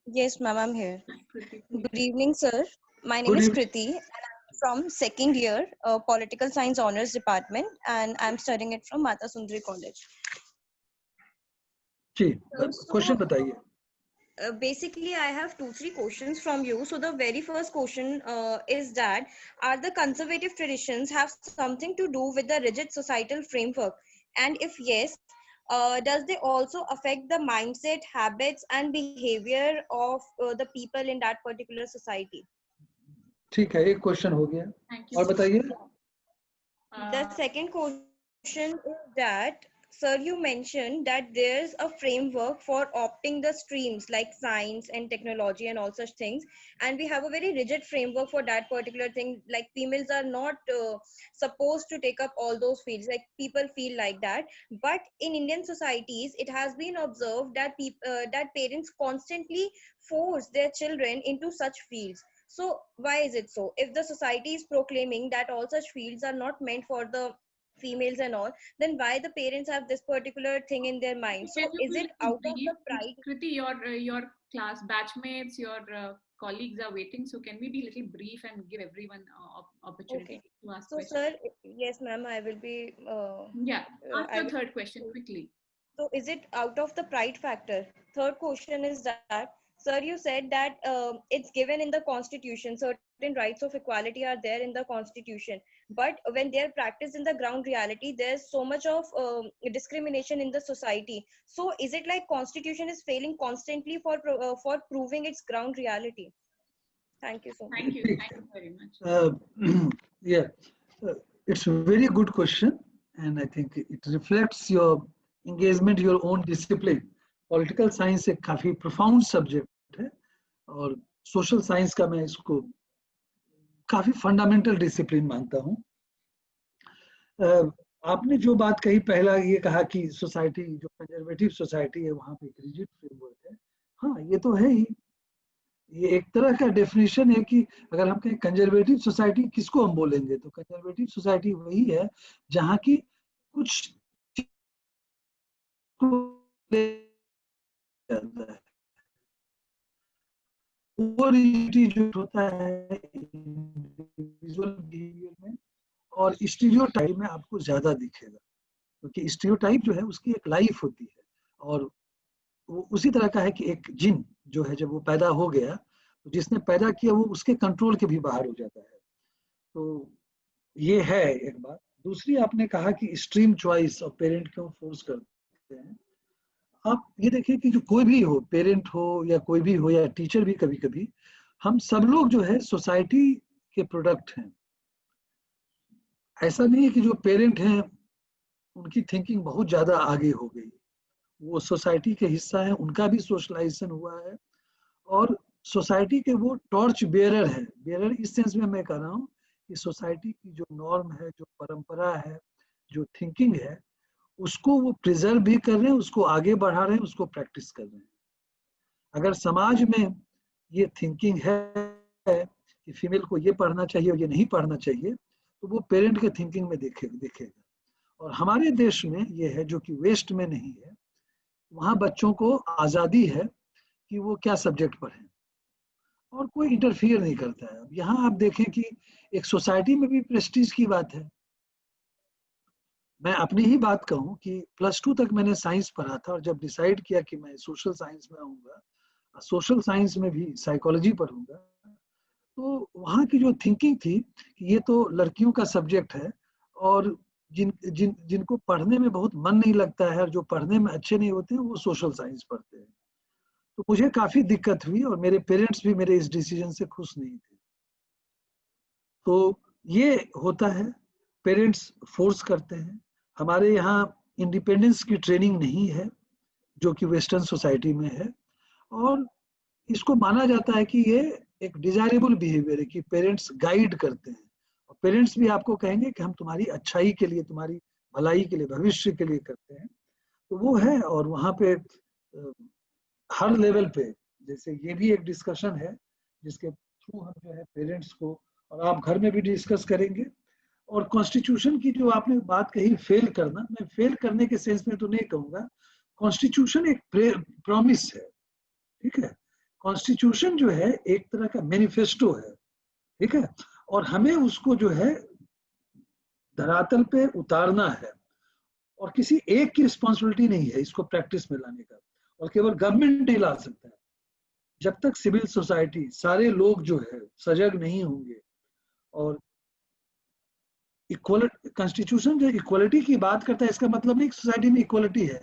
[SPEAKER 3] Yes, ma'am, I'm here.
[SPEAKER 1] Kriti,
[SPEAKER 3] Good evening, sir. My name
[SPEAKER 2] Good
[SPEAKER 3] is
[SPEAKER 2] evening.
[SPEAKER 3] Kriti, and I'm from second year, Political Science Honors Department, and I'm studying it from Mata Sundari College.
[SPEAKER 2] जी,
[SPEAKER 3] So,
[SPEAKER 2] question बताइए.
[SPEAKER 3] basically, I have 2-3 questions from you. So the very first question is that, are the conservative traditions have something to do with the rigid societal framework? And if yes, does they also affect the mindset, habits, and behavior of the people in that particular society?
[SPEAKER 2] ठीक है, एक question हो गया.
[SPEAKER 1] Thank you.
[SPEAKER 2] और बताइए.
[SPEAKER 3] The second question is that, sir, you mentioned that there's a framework for opting the streams like science and technology and all such things, and we have a very rigid framework for that particular thing. Like females are not supposed to take up all those fields. Like people feel like that, but in Indian societies, it has been observed that that parents constantly force their children into such fields. So why is it so? If the society is proclaiming that all such fields are not meant for the females and all, then why the parents have this particular thing in their mind? So
[SPEAKER 1] Can you
[SPEAKER 3] is it
[SPEAKER 1] please
[SPEAKER 3] out of
[SPEAKER 1] brief,
[SPEAKER 3] the pride?
[SPEAKER 1] Kriti, your class batchmates, your colleagues are waiting. So can we be a little brief and give everyone opportunity to ask
[SPEAKER 3] So
[SPEAKER 1] questions?
[SPEAKER 3] sir, yes ma'am, I will be
[SPEAKER 1] Yeah, ask
[SPEAKER 3] I
[SPEAKER 1] your
[SPEAKER 3] will.
[SPEAKER 1] third question quickly.
[SPEAKER 3] So is it out of the pride factor? Third question is that, sir, you said that it's given in the constitution, certain rights of equality are there in the constitution, but when they are practiced in the ground reality, there's so much of discrimination in the society. So is it like constitution is failing constantly for proving its ground reality? Thank you so much.
[SPEAKER 1] Thank you very much.
[SPEAKER 2] Yeah, it's a very good question, and I think it reflects your engagement, your own discipline. Political science एक काफी profound subject है, और social science का मैं इसको काफी fundamental discipline मानता हूँ. आपने जो बात कही, पहला ये कहा कि सोसाइटी जो कंजर्वेटिव सोसाइटी है वहाँ पे एक रिजिड फ्रेमवर्क है. हाँ, ये तो है ही. ये एक तरह का डेफिनेशन है कि अगर हम कहें कंजर्वेटिव सोसाइटी किसको हम बोलेंगे, तो कंजर्वेटिव सोसाइटी वही है जहाँ की कुछ ओवरिटी जो होता है इंडिविजुअल बिहेवियर में, और स्टीरियोटाइप में आपको ज्यादा दिखेगा, क्योंकि स्टीरियोटाइप जो है उसकी एक लाइफ होती है, और वो उसी तरह का है कि एक जिन जो है जब वो पैदा हो गया तो जिसने पैदा किया वो उसके कंट्रोल के भी बाहर हो जाता है। तो ये है एक बात। दूसरी आपने कहा कि स्ट्रीम चॉइस और पेरेंट क्यों फोर्स करते हैं। आप ये देखिए कि जो कोई भी हो, पेरेंट हो या कोई भी हो या टीचर भी, कभी कभी हम सब लोग जो है सोसाइटी के प्रोडक्ट हैं। ऐसा नहीं है कि जो पेरेंट हैं उनकी थिंकिंग बहुत ज्यादा आगे हो गई, वो सोसाइटी के हिस्सा है, उनका भी सोशलाइजेशन हुआ है, और सोसाइटी के वो टॉर्च बेयरर है। बेयरर इस सेंस में मैं कह रहा हूँ कि सोसाइटी की जो नॉर्म है, जो परंपरा है, जो थिंकिंग है, उसको वो प्रिजर्व भी कर रहे हैं, उसको आगे बढ़ा रहे हैं, उसको प्रैक्टिस कर रहे हैं। अगर समाज में ये थिंकिंग है कि फीमेल को ये पढ़ना चाहिए और ये नहीं पढ़ना चाहिए, तो वो पेरेंट के थिंकिंग में दिखेगा। और हमारे देश में ये है जो कि वेस्ट में नहीं है, वहाँ बच्चों को आज़ादी है कि वो क्या सब्जेक्ट पढ़ें, और कोई इंटरफियर नहीं करता है। अब यहाँ आप देखें कि एक सोसाइटी में भी प्रेस्टीज की बात है। मैं अपनी ही बात कहूँ कि +2 तक मैंने साइंस पढ़ा था, और जब डिसाइड किया कि मैं सोशल साइंस में आऊँगा, सोशल साइंस में भी साइकोलॉजी पढ़ूंगा, तो वहाँ की जो थिंकिंग थी कि ये तो लड़कियों का सब्जेक्ट है, और जिनको पढ़ने में बहुत मन नहीं लगता है और जो पढ़ने में अच्छे नहीं होते हैं वो सोशल साइंस पढ़ते हैं। तो मुझे काफी दिक्कत हुई, और मेरे पेरेंट्स भी मेरे इस डिसीजन से खुश नहीं थे। तो ये होता है, पेरेंट्स फोर्स करते हैं। हमारे यहाँ इंडिपेंडेंस की ट्रेनिंग नहीं है जो कि वेस्टर्न सोसाइटी में है, और इसको माना जाता है कि ये एक डिजायरेबल बिहेवियर है कि पेरेंट्स गाइड करते हैं, और पेरेंट्स भी आपको कहेंगे कि हम तुम्हारी अच्छाई के लिए, तुम्हारी भलाई के लिए, भविष्य के लिए करते हैं। तो वो है, और वहाँ पे हर लेवल पे, जैसे ये भी एक डिस्कशन है जिसके थ्रू हम जो है पेरेंट्स को, और आप घर में भी डिस्कस करेंगे। और कॉन्स्टिट्यूशन की जो आपने बात कही फेल करना, मैं फेल करने के सेंस में तो नहीं कहूंगा। कॉन्स्टिट्यूशन एक प्रॉमिस है, ठीक है। कॉन्स्टिट्यूशन जो है एक तरह का मैनिफेस्टो है, ठीक है, और हमें उसको जो है धरातल पे उतारना है, और किसी एक की रिस्पॉन्सिबिलिटी नहीं है इसको प्रैक्टिस में लाने का, और केवल गवर्नमेंट ही ला सकता है। जब तक सिविल सोसाइटी, सारे लोग जो है सजग नहीं होंगे, और इक्वलिटी, कॉन्स्टिट्यूशन जो इक्वलिटी की बात करता है इसका मतलब नहीं सोसाइटी में इक्वलिटी है।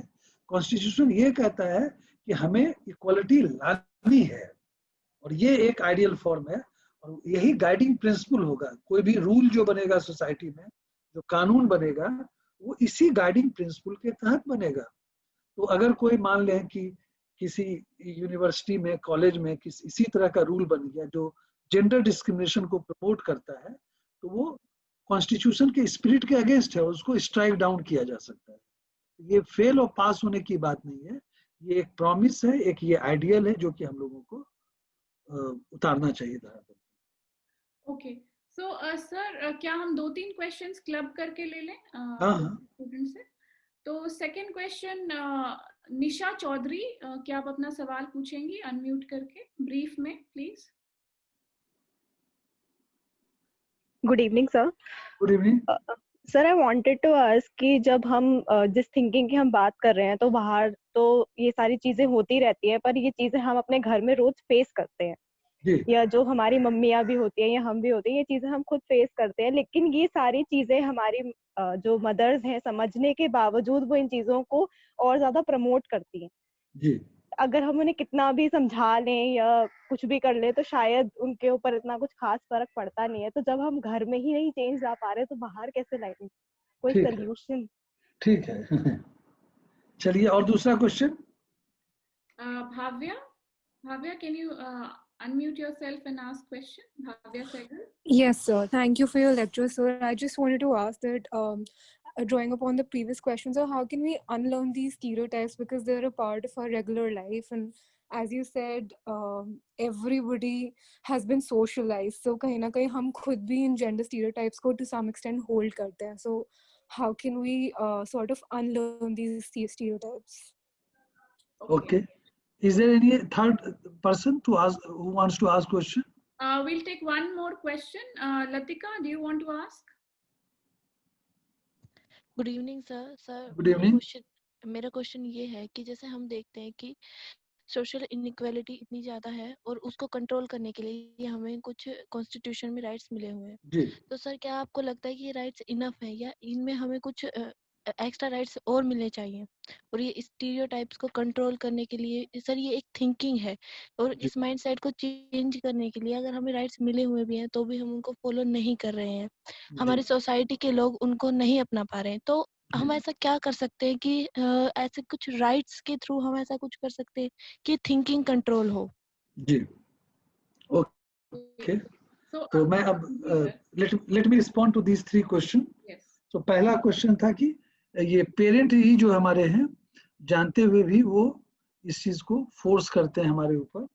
[SPEAKER 2] कॉन्स्टिट्यूशन ये कहता है कि हमें इक्वलिटी लानी है, और ये एक आइडियल फॉर्म है, और यही गाइडिंग प्रिंसिपल होगा। कोई भी रूल जो बनेगा सोसाइटी में, जो कानून बनेगा, वो इसी गाइडिंग प्रिंसिपल के तहत बनेगा। तो अगर कोई मान लें कि किसी यूनिवर्सिटी में, कॉलेज में इसी तरह का रूल बन गया जो जेंडर डिस्क्रिमिनेशन को प्रमोट करता है, तो वो कॉन्स्टिट्यूशन के स्पिरिट के अगेंस्ट है, उसको स्ट्राइक डाउन किया जा सकता है। ये फेल और पास होने की बात नहीं है, ये एक प्रॉमिस है, एक ये आइडियल है जो कि हम लोगों को उतारना चाहिए धरातल।
[SPEAKER 1] ओके, सो सर क्या हम 2-3 क्वेश्चंस क्लब करके ले लें
[SPEAKER 2] हाँ हाँ,
[SPEAKER 1] स्टूडेंट से। तो सेकंड क्वेश्चन, निशा चौधरी, क्या आप अपना सवाल पूछेंगी अनम्यूट करके ब्रीफ में please.
[SPEAKER 3] Good evening sir.
[SPEAKER 2] Good evening.
[SPEAKER 3] Sir I wanted to ask कि जब हम जिस थिंकिंग की हम बात कर रहे हैं, तो बाहर तो ये सारी चीजें होती रहती है, पर ये चीजें हम अपने घर में रोज फेस करते हैं,
[SPEAKER 2] जी
[SPEAKER 3] या जो हमारी मम्मियाँ भी होती हैं या हम भी होते हैं, ये चीजें हम खुद फेस करते हैं। लेकिन ये सारी चीजें हमारी जो मदर्स हैं, समझने के बावजूद वो इन चीजों को और ज्यादा प्रमोट करती हैं।
[SPEAKER 2] जी,
[SPEAKER 3] अगर हम उन्हें कितना भी समझा लें या कुछ भी कर ले, तो शायद उनके ऊपर इतना कुछ खास फर्क पड़ता नहीं है। तो जब हम घर में ही नहीं चेंज ला पा रहे, तो बाहर कैसे लाएंगे? कोई
[SPEAKER 2] ठीक है,
[SPEAKER 3] सोल्यूशन?
[SPEAKER 2] ठीक है। चलिए, और दूसरा question.
[SPEAKER 1] Bhavya, Bhavya, can you unmute yourself and ask question? Bhavya Sehgal.
[SPEAKER 4] Yes, sir. Thank you for your lecture, sir. I just wanted to ask that, drawing upon the previous questions, so how can we unlearn these stereotypes, because they're a part of our regular life, and as you said, everybody has been socialized. So kahin na kahin hum khud bhi in gender stereotypes ko to some extent hold karte hain. So how can we sort of unlearn these stereotypes?
[SPEAKER 2] Okay. Is there any third person to ask who wants to ask question?
[SPEAKER 1] We'll take one more question. Latika, do you want to ask?
[SPEAKER 5] Good evening sir. Sir
[SPEAKER 2] Good evening.
[SPEAKER 5] मेरा question ये है कि जैसे हम देखते हैं कि social inequality इतनी ज़्यादा है और उसको कंट्रोल करने के लिए हमें कुछ कॉन्स्टिट्यूशन में राइट्स मिले हुए हैं.
[SPEAKER 2] जी.
[SPEAKER 5] तो सर क्या आपको लगता है कि ये राइट्स इनफ है या इनमें हमें कुछ एक्स्ट्रा राइट्स और मिलने चाहिए? और ये स्टीरियोटाइप्स को कंट्रोल करने के लिए सर ये एक थिंकिंग है और इस माइंडसेट को चेंज करने के लिए अगर हमें राइट्स मिले हुए भी हैं तो भी हम उनको फॉलो नहीं कर रहे हैं, हमारी सोसाइटी के लोग उनको नहीं अपना पा रहे हैं, तो हम ऐसा क्या कर सकते हैं कि ऐसे कुछ राइट्स के थ्रू हम ऐसा कुछ कर सकते हैं कि थिंकिंग कंट्रोल हो?
[SPEAKER 2] जी. ओके. तो मैं अब let me respond to these 3 question. तो पहला क्वेश्चन था कि ये पेरेंट ही जो हमारे हैं जानते हुए भी वो इस चीज को फोर्स करते हैं हमारे ऊपर.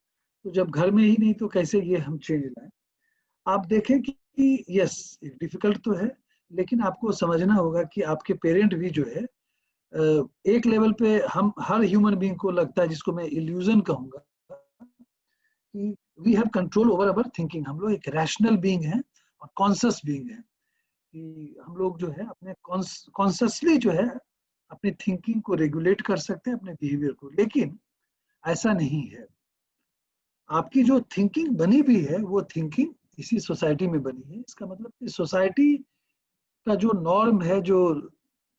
[SPEAKER 2] तो जब घर में ही नहीं तो कैसे ये हम चेंज लाएं? आप देखें कि यस डिफिकल्ट तो है, लेकिन आपको समझना होगा कि आपके पेरेंट भी जो है एक लेवल पे हम हर ह्यूमन बीइंग को लगता है, जिसको मैं इल्यूजन कहूंगा, कि we have control over our thinking. हम लोग एक रैशनल बीइंग हैं और कॉन्शियस बीइंग हैं, कि हम लोग जो है अपने कॉन्शियसली जो है अपनी थिंकिंग को रेगुलेट कर सकते हैं, अपने बिहेवियर को. लेकिन ऐसा नहीं है. आपकी जो थिंकिंग बनी भी है वो थिंकिंग इसी सोसाइटी में बनी है. इसका मतलब कि सोसाइटी का जो नॉर्म है, जो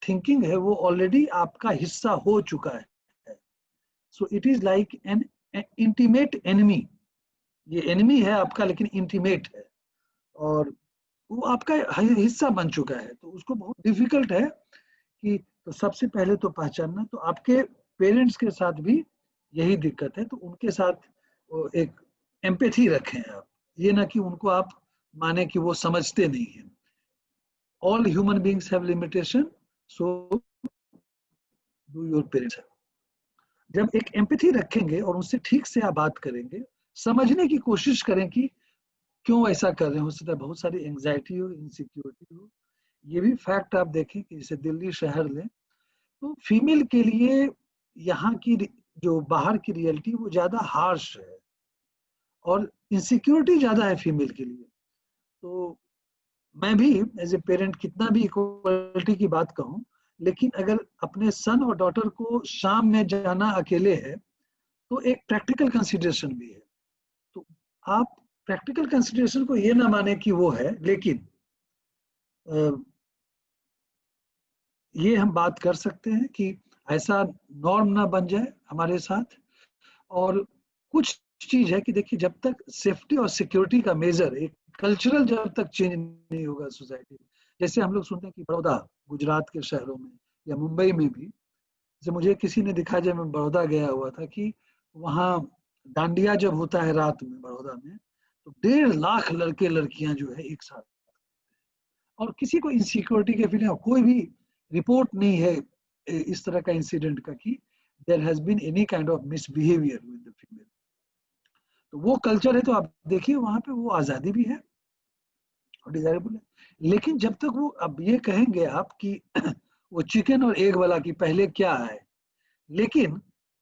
[SPEAKER 2] थिंकिंग है, वो ऑलरेडी आपका हिस्सा हो चुका है. So it is like an intimate enemy. ये एनिमी है आपका लेकिन इंटीमेट है और वो आपका हिस्सा बन चुका है. तो उसको बहुत डिफिकल्ट है कि, तो सबसे पहले तो पहचानना. तो आपके पेरेंट्स के साथ भी यही दिक्कत है, तो उनके साथ एक एम्पैथी रखें आप. ये ना कि उनको आप माने कि वो समझते नहीं हैं. All human beings have limitation, so do your parents. जब एक एम्पैथी रखेंगे और उनसे ठीक से आप बात करेंगे, समझने की कोशिश करें कि क्यों ऐसा कर रहे हो. हो सकता है बहुत सारी एंजाइटी हो, इनसिक्योरिटी हो. ये भी फैक्ट आप देखें कि जैसे दिल्ली शहर लें तो फीमेल के लिए यहाँ की जो बाहर की रियलिटी वो ज्यादा हार्श है और इनसिक्योरिटी ज्यादा है फीमेल के लिए. तो मैं भी एज ए पेरेंट कितना भी इक्वालिटी की बात कहूँ, लेकिन अगर अपने सन और डॉटर को शाम में जाना अकेले है तो एक प्रैक्टिकल कंसिडरेशन भी है. तो आप प्रैक्टिकल कंसिडरेशन को ये ना माने कि वो है, लेकिन ये हम बात कर सकते हैं कि ऐसा नॉर्म ना बन जाए हमारे साथ. और कुछ चीज है कि देखिए, जब तक सेफ्टी और सिक्योरिटी का मेजर एक कल्चरल जब तक चेंज नहीं होगा सोसाइटी में, जैसे हम लोग सुनते हैं कि बड़ौदा, गुजरात के शहरों में या मुंबई में भी, जैसे मुझे किसी ने दिखा जब मैं बड़ौदा गया हुआ था कि वहाँ डांडिया जब होता है रात में बड़ौदा में, तो 1.5 लाख लड़के लड़कियां जो है एक साथ, और किसी को इनसिक्योरिटी के फीलिंग, कोई भी रिपोर्ट नहीं है इस तरह का इंसिडेंट का कि there has been any kind of misbehaviour with the female. तो वो कल्चर है. तो आप देखिए वहां पे वो आजादी भी है और डिजायरेबल है. लेकिन जब तक वो, अब ये कहेंगे आप कि वो चिकन और एग वाला कि पहले क्या है, लेकिन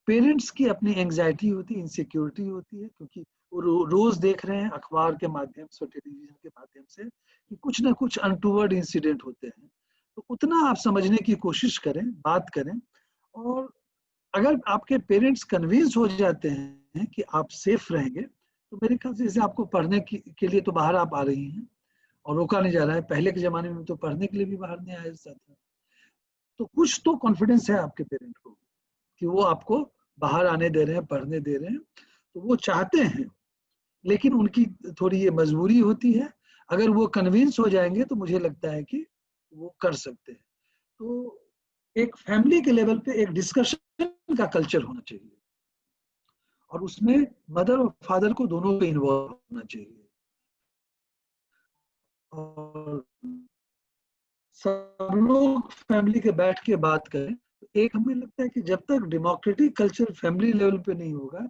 [SPEAKER 2] पेरेंट्स की अपनी एंजाइटी होती है, इनसिक्योरिटी होती है, क्योंकि वो रोज देख रहे हैं अखबार के माध्यम से, टेलीविजन के माध्यम से कि कुछ ना कुछ अनटूवर्ड इंसिडेंट होते हैं. तो उतना आप समझने की कोशिश करें, बात करें. और अगर आपके पेरेंट्स कन्विंस हो जाते हैं कि आप सेफ रहेंगे, तो मेरे ख्याल से जैसे आपको पढ़ने के लिए तो बाहर आप आ रही हैं और रोका नहीं जा रहा है. पहले के जमाने में तो पढ़ने के लिए भी बाहर नहीं आया जाता था. तो कुछ तो कॉन्फिडेंस है आपके पेरेंट को कि वो आपको बाहर आने दे रहे हैं, पढ़ने दे रहे हैं. तो वो चाहते हैं, लेकिन उनकी थोड़ी ये मजबूरी होती है. अगर वो कन्विंस हो जाएंगे तो मुझे लगता है कि वो कर सकते हैं. तो एक फैमिली के लेवल पे एक डिस्कशन का कल्चर होना चाहिए और उसमें मदर और फादर को दोनों को इन्वॉल्व होना चाहिए. और सब लोग फैमिली के बैठ के बात करें. एक हमें लगता है कि जब तक डेमोक्रेटिक कल्चर फैमिली लेवल पे नहीं होगा,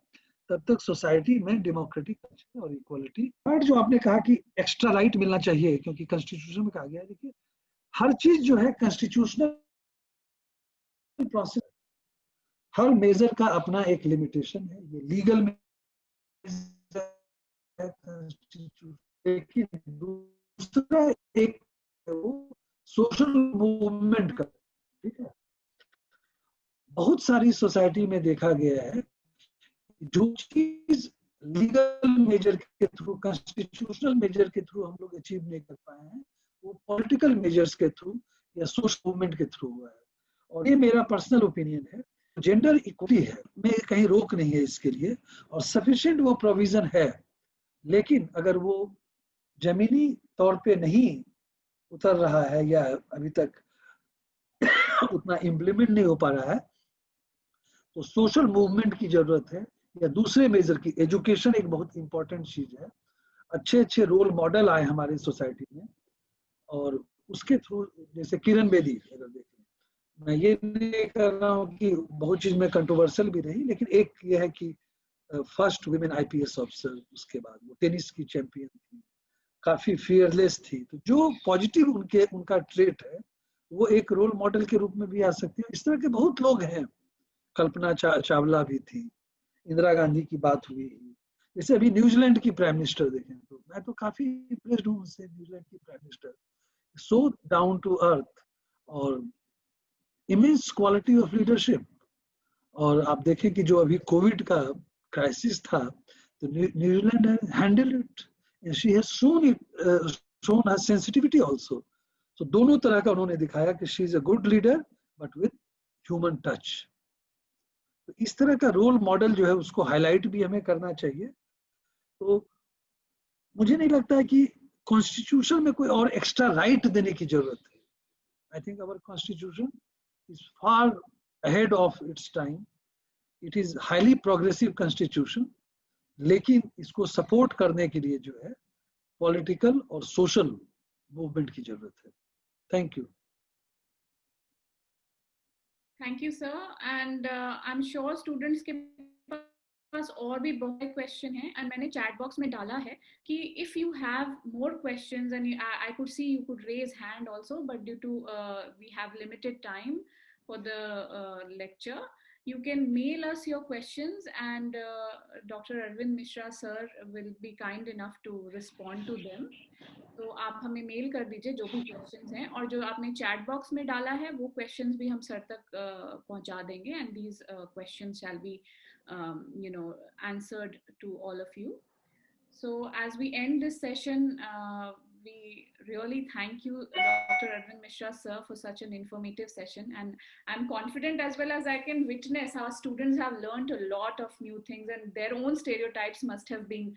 [SPEAKER 2] तब तक सोसाइटी में डेमोक्रेटिक कल्चर और इक्वालिटी. बट जो आपने कहा कि एक्स्ट्रा राइट मिलना चाहिए, क्योंकि कॉन्स्टिट्यूशन में कहा गया है, देखिए हर चीज जो है कॉन्स्टिट्यूशनल प्रोसेस, हर मेजर का अपना एक लिमिटेशन है, ये लीगल में, लेकिन दूसरा एक वो सोशल मूवमेंट का, ठीक है। बहुत सारी सोसाइटी में देखा गया है जो चीज लीगल मेजर के थ्रू, कॉन्स्टिट्यूशनल मेजर के थ्रू हम लोग अचीव नहीं कर पाए हैं, वो पॉलिटिकल मेजर्स के थ्रू या सोशल मूवमेंट के थ्रू हुआ है। और ये मेरा पर्सनल ओपिनियन है। जेंडर इक्वलिटी है, में कहीं रोक नहीं है इसके लिए, और सफिशिएंट वो प्रोविजन है, लेकिन अगर वो जमीनी तौर पे नहीं उतर रहा है या अभी तक उतना इम्प्लीमेंट नहीं हो पा रहा है, तो सोशल मूवमेंट की जरूरत है, या दूसरे मेजर की। एजुकेशन एक बहुत इंपॉर्टेंट चीज है। अच्छे अच्छे रोल मॉडल आए हमारे सोसाइटी में, और उसके थ्रू, जैसे किरण बेदी अगर देखें, मैं ये नहीं कर रहा हूँ कि बहुत चीज में कंट्रोवर्शियल भी रही, लेकिन एक ये है कि फर्स्ट वुमेन आईपीएस ऑफिसर, उसके बाद वो टेनिस की चैंपियन थी, काफी फियरलेस थी। तो जो पॉजिटिव उनका ट्रेट है, वो एक रोल मॉडल के रूप में भी आ सकती है। इस तरह के बहुत लोग हैं। कल्पना चावला भी थी, इंदिरा गांधी की बात हुई, जैसे अभी न्यूजीलैंड की प्राइम मिनिस्टर देखें, तो मैं तो काफी इम्प्रेस्ड हूँ उनसे। न्यूजीलैंड की prime minister so down to earth, और इमेंस क्वालिटी ऑफ लीडरशिप। और आप देखें कि जो अभी कोविड का क्राइसिस था, तो New Zealand handle it, and she has shown her sensitivity also. तो दोनों तरह का उन्होंने दिखाया कि she is a good leader but with human touch. तो इस तरह का रोल मॉडल जो है उसको हाईलाइट भी हमें करना चाहिए। तो मुझे नहीं लगता है कि कॉन्स्टिट्यूशन में कोई और एक्स्ट्रा राइट देने की जरूरत है। I think our constitution is far ahead of its time. It is highly progressive constitution, लेकिन इसको सपोर्ट करने के लिए जो है पॉलिटिकल और सोशल मूवमेंट की जरूरत है। Thank you.
[SPEAKER 1] Thank you, sir. And I'm sure students के पास और भी बहुत क्वेश्चन हैं, and मैंने chat box में डाला है कि if you have more questions, and I could see you could raise hand also, but due to we have limited time for the lecture, you can mail us your questions, and Dr. Arvind Mishra sir will be kind enough to respond to them. तो आप हमें mail कर दीजिए जो भी questions हैं, और जो आपने चैट बॉक्स में डाला है वो क्वेश्चंस भी हम सर तक पहुंचा देंगे, and these questions shall be answered to all of you. So as we end this session, we really thank you, Dr. Arvind Mishra sir, for such an informative session, and I'm confident, as well as I can witness, our students have learned a lot of new things, and their own stereotypes must have been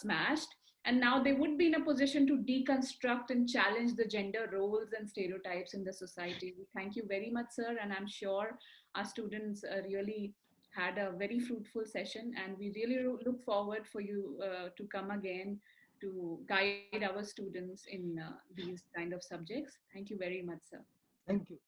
[SPEAKER 1] smashed, and now they would be in a position to deconstruct and challenge the gender roles and stereotypes in the society. We thank you very much, sir, and I'm sure our students really had a very fruitful session, and we really look forward for you to come again to guide our students in these kind of subjects. Thank you very much, sir.
[SPEAKER 2] Thank you.